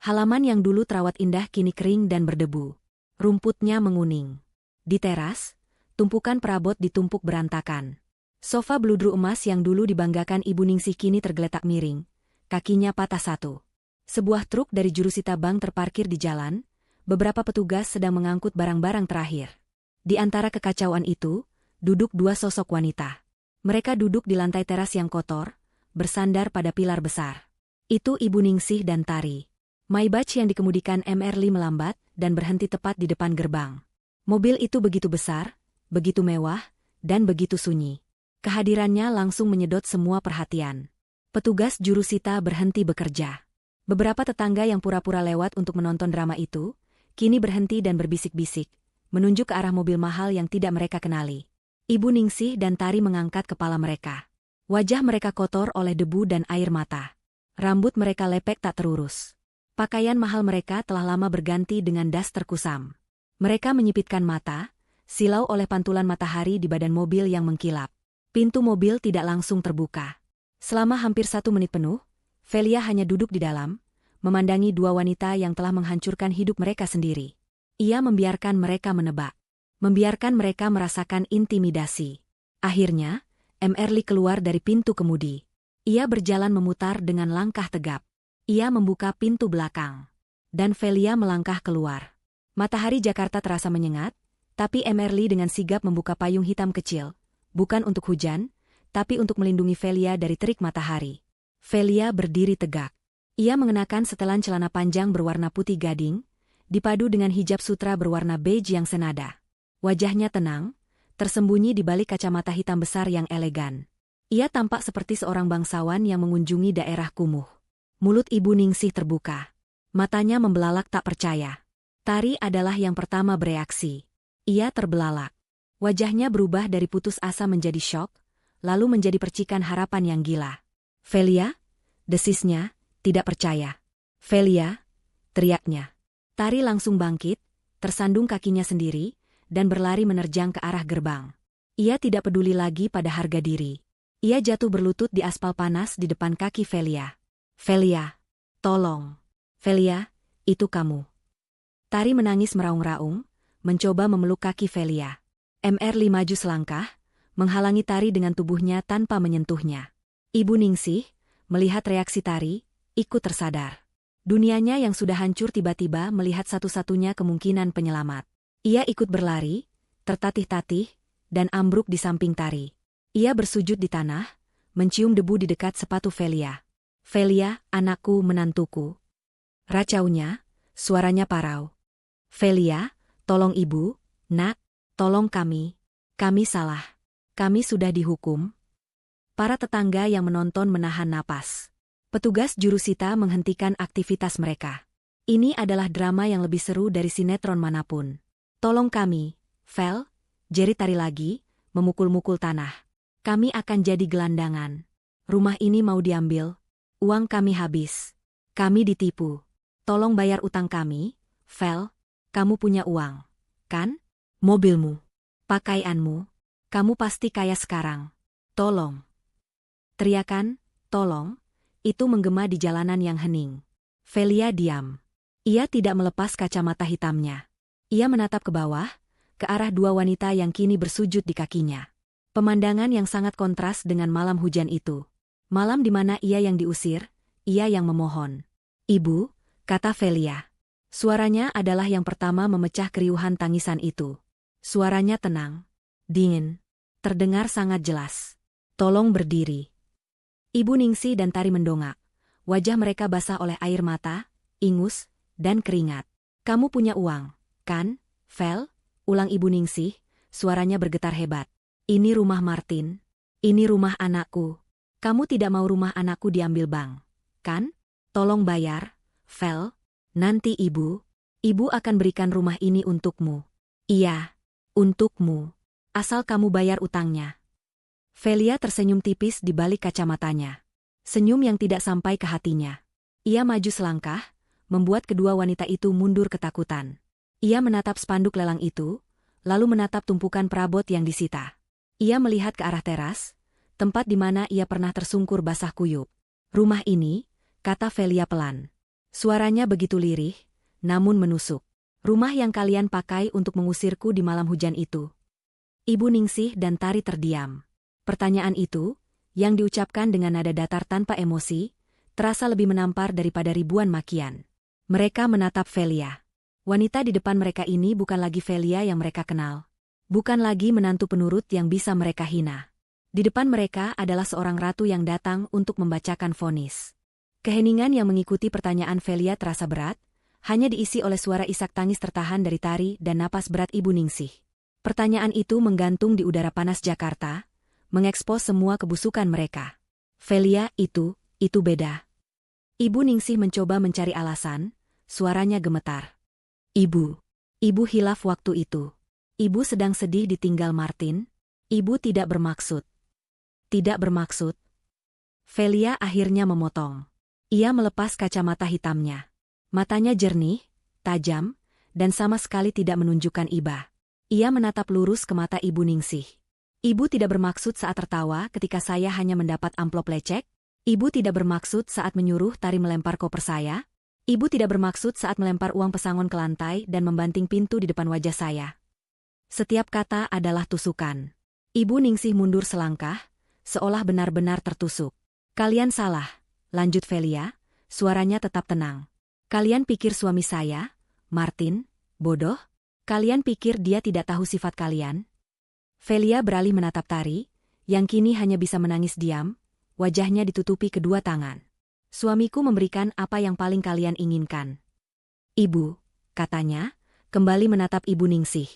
Halaman yang dulu terawat indah kini kering dan berdebu. Rumputnya menguning. Di teras, tumpukan perabot ditumpuk berantakan. Sofa beludru emas yang dulu dibanggakan Ibu Ningsih kini tergeletak miring. Kakinya patah satu. Sebuah truk dari jurusita bank terparkir di jalan, beberapa petugas sedang mengangkut barang-barang terakhir. Di antara kekacauan itu, duduk dua sosok wanita. Mereka duduk di lantai teras yang kotor, bersandar pada pilar besar. Itu Ibu Ningsih dan Tari. Maybach yang dikemudikan Emerly melambat dan berhenti tepat di depan gerbang. Mobil itu begitu besar, begitu mewah, dan begitu sunyi. Kehadirannya langsung menyedot semua perhatian. Petugas jurusita berhenti bekerja. Beberapa tetangga yang pura-pura lewat untuk menonton drama itu, kini berhenti dan berbisik-bisik, menunjuk ke arah mobil mahal yang tidak mereka kenali. Ibu Ningsih dan Tari mengangkat kepala mereka. Wajah mereka kotor oleh debu dan air mata. Rambut mereka lepek tak terurus. Pakaian mahal mereka telah lama berganti dengan daster kusam. Mereka menyipitkan mata, silau oleh pantulan matahari di badan mobil yang mengkilap. Pintu mobil tidak langsung terbuka. Selama hampir 1 menit penuh, Velia hanya duduk di dalam, memandangi dua wanita yang telah menghancurkan hidup mereka sendiri. Ia membiarkan mereka menebak. Membiarkan mereka merasakan intimidasi. Akhirnya, Emerly keluar dari pintu kemudi. Ia berjalan memutar dengan langkah tegap. Ia membuka pintu belakang. Dan Velia melangkah keluar. Matahari Jakarta terasa menyengat, tapi Emerly dengan sigap membuka payung hitam kecil, bukan untuk hujan, tapi untuk melindungi Velia dari terik matahari. Velia berdiri tegak. Ia mengenakan setelan celana panjang berwarna putih gading, dipadu dengan hijab sutra berwarna beige yang senada. Wajahnya tenang, tersembunyi di balik kacamata hitam besar yang elegan. Ia tampak seperti seorang bangsawan yang mengunjungi daerah kumuh. Mulut Ibu Ningsih terbuka. Matanya membelalak tak percaya. Tari adalah yang pertama bereaksi. Ia terbelalak. Wajahnya berubah dari putus asa menjadi syok, lalu menjadi percikan harapan yang gila. Velia? Desisnya, tidak percaya. Velia? Teriaknya. Tari langsung bangkit, tersandung kakinya sendiri, dan berlari menerjang ke arah gerbang. Ia tidak peduli lagi pada harga diri. Ia jatuh berlutut di aspal panas di depan kaki Velia. Velia, tolong. Velia, itu kamu. Tari menangis meraung-raung, mencoba memeluk kaki Velia. Emerly maju selangkah, menghalangi Tari dengan tubuhnya tanpa menyentuhnya. Ibu Ningsih, melihat reaksi Tari, ikut tersadar. Dunianya yang sudah hancur tiba-tiba melihat satu-satunya kemungkinan penyelamat. Ia ikut berlari, tertatih-tatih, dan ambruk di samping Tari. Ia bersujud di tanah, mencium debu di dekat sepatu Velia. Velia, anakku, menantuku. Racaunya, suaranya parau. Velia, tolong ibu, nak, tolong kami salah. Kami sudah dihukum. Para tetangga yang menonton menahan napas. Petugas jurusita menghentikan aktivitas mereka. Ini adalah drama yang lebih seru dari sinetron manapun. Tolong kami, Vel, jerit Tari lagi, memukul-mukul tanah. Kami akan jadi gelandangan. Rumah ini mau diambil. Uang kami habis. Kami ditipu. Tolong bayar utang kami, Vel. Kamu punya uang, kan? Mobilmu, pakaianmu. Kamu pasti kaya sekarang. Tolong. Teriakan, "Tolong!" itu menggema di jalanan yang hening. Velia diam. Ia tidak melepas kacamata hitamnya. Ia menatap ke bawah, ke arah dua wanita yang kini bersujud di kakinya. Pemandangan yang sangat kontras dengan malam hujan itu. Malam di mana ia yang diusir, ia yang memohon. "Ibu," kata Velia. Suaranya adalah yang pertama memecah keriuhan tangisan itu. Suaranya tenang, dingin, terdengar sangat jelas. "Tolong berdiri." Ibu Ningsih dan Tari mendongak. Wajah mereka basah oleh air mata, ingus, dan keringat. "Kamu punya uang, kan, Vel?" ulang Ibu Ningsih, suaranya bergetar hebat. "Ini rumah Martin. Ini rumah anakku. Kamu tidak mau rumah anakku diambil bank, kan? Tolong bayar, Vel. Nanti ibu akan berikan rumah ini untukmu." "Iya, untukmu. Asal kamu bayar utangnya." Velia tersenyum tipis di balik kacamatanya. Senyum yang tidak sampai ke hatinya. Ia maju selangkah, membuat kedua wanita itu mundur ketakutan. Ia menatap spanduk lelang itu, lalu menatap tumpukan perabot yang disita. Ia melihat ke arah teras, tempat di mana ia pernah tersungkur basah kuyup. "Rumah ini," kata Velia pelan. Suaranya begitu lirih, namun menusuk. "Rumah yang kalian pakai untuk mengusirku di malam hujan itu." Ibu Ningsih dan Tari terdiam. Pertanyaan itu, yang diucapkan dengan nada datar tanpa emosi, terasa lebih menampar daripada ribuan makian. Mereka menatap Velia. Wanita di depan mereka ini bukan lagi Velia yang mereka kenal. Bukan lagi menantu penurut yang bisa mereka hina. Di depan mereka adalah seorang ratu yang datang untuk membacakan vonis. Keheningan yang mengikuti pertanyaan Velia terasa berat, hanya diisi oleh suara isak tangis tertahan dari Tari dan napas berat Ibu Ningsih. Pertanyaan itu menggantung di udara panas Jakarta, mengekspos semua kebusukan mereka. "Velia, itu beda." Ibu Ningsih mencoba mencari alasan, suaranya gemetar. Ibu hilaf waktu itu. Ibu sedang sedih ditinggal Martin. Ibu tidak bermaksud." "Tidak bermaksud?" Velia akhirnya memotong. Ia melepas kacamata hitamnya. Matanya jernih, tajam, dan sama sekali tidak menunjukkan iba. Ia menatap lurus ke mata Ibu Ningsih. "Ibu tidak bermaksud saat tertawa ketika saya hanya mendapat amplop lecek? Ibu tidak bermaksud saat menyuruh Tari melempar koper saya? Ibu tidak bermaksud saat melempar uang pesangon ke lantai dan membanting pintu di depan wajah saya?" Setiap kata adalah tusukan. Ibu Ningsih mundur selangkah, seolah benar-benar tertusuk. "Kalian salah," lanjut Velia, suaranya tetap tenang. "Kalian pikir suami saya, Martin, bodoh? Kalian pikir dia tidak tahu sifat kalian?" Velia beralih menatap Tari, yang kini hanya bisa menangis diam, wajahnya ditutupi kedua tangan. "Suamiku memberikan apa yang paling kalian inginkan." "Ibu," katanya, kembali menatap Ibu Ningsih.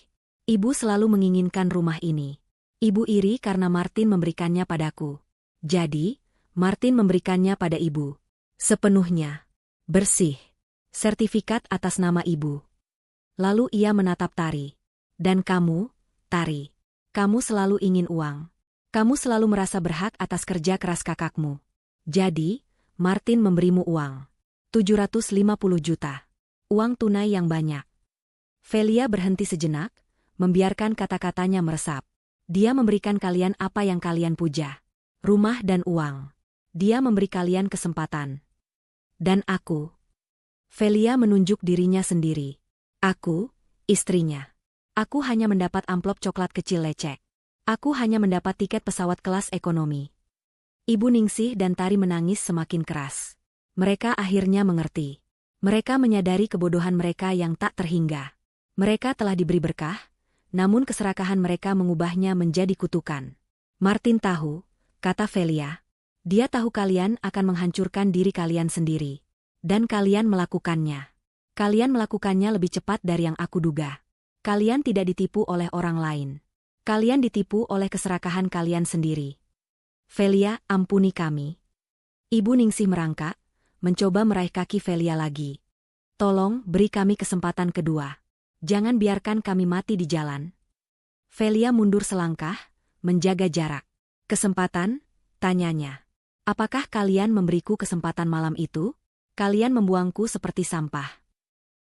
"Ibu selalu menginginkan rumah ini. Ibu iri karena Martin memberikannya padaku. Jadi, Martin memberikannya pada ibu. Sepenuhnya. Bersih. Sertifikat atas nama ibu." Lalu ia menatap Tari. "Dan kamu, Tari. Kamu selalu ingin uang. Kamu selalu merasa berhak atas kerja keras kakakmu. Jadi, Martin memberimu uang. 750 juta. Uang tunai yang banyak." Velia berhenti sejenak, membiarkan kata-katanya meresap. "Dia memberikan kalian apa yang kalian puja. Rumah dan uang. Dia memberi kalian kesempatan. Dan aku." Velia menunjuk dirinya sendiri. "Aku, istrinya. Aku hanya mendapat amplop coklat kecil lecek. Aku hanya mendapat tiket pesawat kelas ekonomi." Ibu Ningsih dan Tari menangis semakin keras. Mereka akhirnya mengerti. Mereka menyadari kebodohan mereka yang tak terhingga. Mereka telah diberi berkah, namun keserakahan mereka mengubahnya menjadi kutukan. "Martin tahu," kata Velia. "Dia tahu kalian akan menghancurkan diri kalian sendiri. Dan kalian melakukannya. Kalian melakukannya lebih cepat dari yang aku duga. Kalian tidak ditipu oleh orang lain. Kalian ditipu oleh keserakahan kalian sendiri. Velia, ampuni kami." Ibu Ningsih merangkak, mencoba meraih kaki Velia lagi. "Tolong beri kami kesempatan kedua. Jangan biarkan kami mati di jalan." Velia mundur selangkah, menjaga jarak. "Kesempatan?" tanyanya. "Apakah kalian memberiku kesempatan malam itu? Kalian membuangku seperti sampah."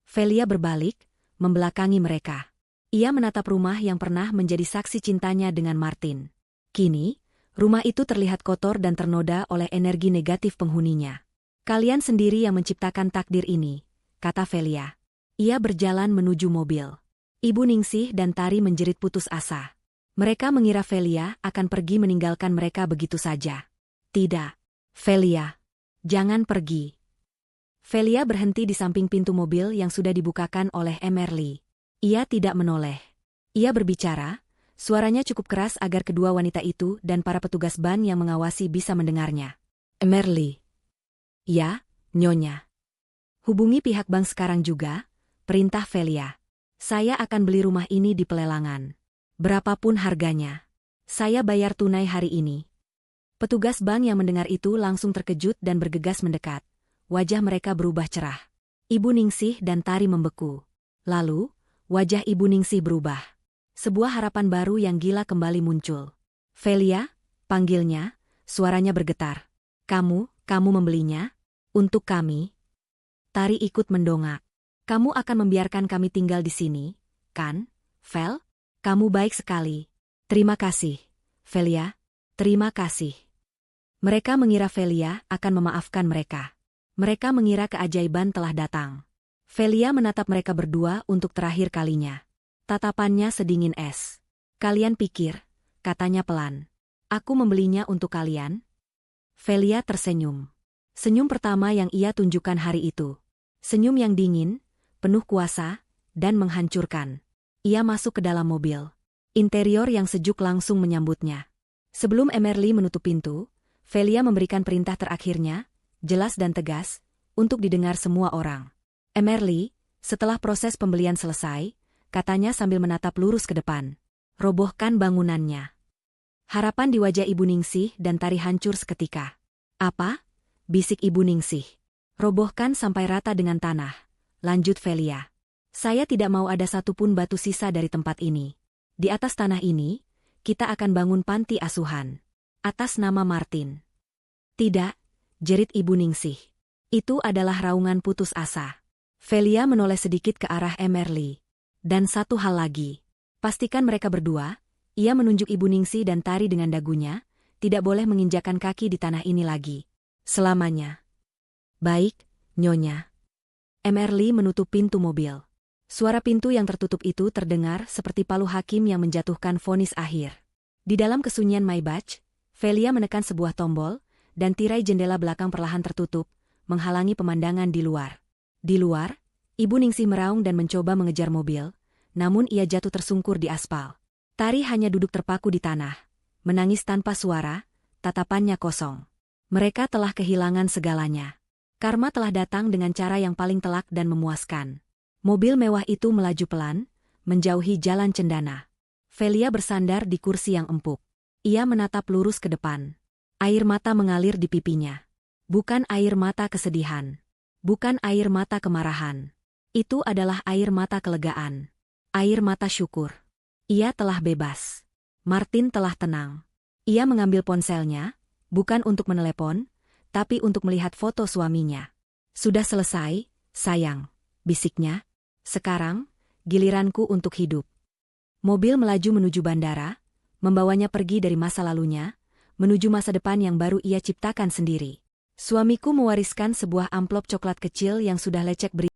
Velia berbalik, membelakangi mereka. Ia menatap rumah yang pernah menjadi saksi cintanya dengan Martin. Kini, Rumah itu terlihat kotor dan ternoda oleh energi negatif penghuninya. Kalian sendiri yang menciptakan takdir ini, kata Velia. Ia berjalan menuju mobil. Ibu Ningsih dan Tari menjerit putus asa. Mereka mengira Velia akan pergi meninggalkan mereka begitu saja. Tidak. Velia. Jangan pergi. Velia berhenti di samping pintu mobil yang sudah dibukakan oleh Emerly. Ia tidak menoleh. Ia berbicara, suaranya cukup keras agar kedua wanita itu dan para petugas ban yang mengawasi bisa mendengarnya. Emerly. Ya, Nyonya. Hubungi pihak bank sekarang juga, perintah Velia. Saya akan beli rumah ini di pelelangan. Berapapun harganya. Saya bayar tunai hari ini. Petugas bank yang mendengar itu langsung terkejut dan bergegas mendekat. Wajah mereka berubah cerah. Ibu Ningsih dan Tari membeku. Lalu, wajah Ibu Ningsih berubah. Sebuah harapan baru yang gila kembali muncul. Velia, panggilnya, suaranya bergetar. Kamu membelinya? Untuk kami? Tari ikut mendongak. Kamu akan membiarkan kami tinggal di sini, kan, Vel? Kamu baik sekali. Terima kasih, Velia. Terima kasih. Mereka mengira Velia akan memaafkan mereka. Mereka mengira keajaiban telah datang. Velia menatap mereka berdua untuk terakhir kalinya. Tatapannya sedingin es. Kalian pikir, katanya pelan. Aku membelinya untuk kalian? Velia tersenyum. Senyum pertama yang ia tunjukkan hari itu. Senyum yang dingin, penuh kuasa, dan menghancurkan. Ia masuk ke dalam mobil. Interior yang sejuk langsung menyambutnya. Sebelum Emerly menutup pintu, Velia memberikan perintah terakhirnya, jelas dan tegas, untuk didengar semua orang. Emerly, setelah proses pembelian selesai, katanya sambil menatap lurus ke depan. Robohkan bangunannya. Harapan di wajah Ibu Ningsih dan Tari hancur seketika. Apa? Bisik Ibu Ningsih. Robohkan sampai rata dengan tanah. Lanjut Velia. Saya tidak mau ada satupun batu sisa dari tempat ini. Di atas tanah ini, kita akan bangun panti asuhan. Atas nama Martin. Tidak, jerit Ibu Ningsih. Itu adalah raungan putus asa. Velia menoleh sedikit ke arah Emerly. Dan satu hal lagi. Pastikan mereka berdua, ia menunjuk Ibu Ningsih dan Tari dengan dagunya, tidak boleh menginjakan kaki di tanah ini lagi. Selamanya. Baik, Nyonya. Emerly menutup pintu mobil. Suara pintu yang tertutup itu terdengar seperti palu hakim yang menjatuhkan vonis akhir. Di dalam kesunyian Maybach, Velia menekan sebuah tombol, dan tirai jendela belakang perlahan tertutup, menghalangi pemandangan di luar. Di luar, Ibu Ningsih meraung dan mencoba mengejar mobil, namun ia jatuh tersungkur di aspal. Tari hanya duduk terpaku di tanah, menangis tanpa suara, tatapannya kosong. Mereka telah kehilangan segalanya. Karma telah datang dengan cara yang paling telak dan memuaskan. Mobil mewah itu melaju pelan, menjauhi jalan cendana. Velia bersandar di kursi yang empuk. Ia menatap lurus ke depan. Air mata mengalir di pipinya. Bukan air mata kesedihan. Bukan air mata kemarahan. Itu adalah air mata kelegaan. Air mata syukur. Ia telah bebas. Martin telah tenang. Ia mengambil ponselnya, bukan untuk menelepon, tapi untuk melihat foto suaminya. Sudah selesai, sayang, bisiknya. Sekarang, giliranku untuk hidup. Mobil melaju menuju bandara, membawanya pergi dari masa lalunya, menuju masa depan yang baru ia ciptakan sendiri. Suamiku mewariskan sebuah amplop coklat kecil yang sudah lecek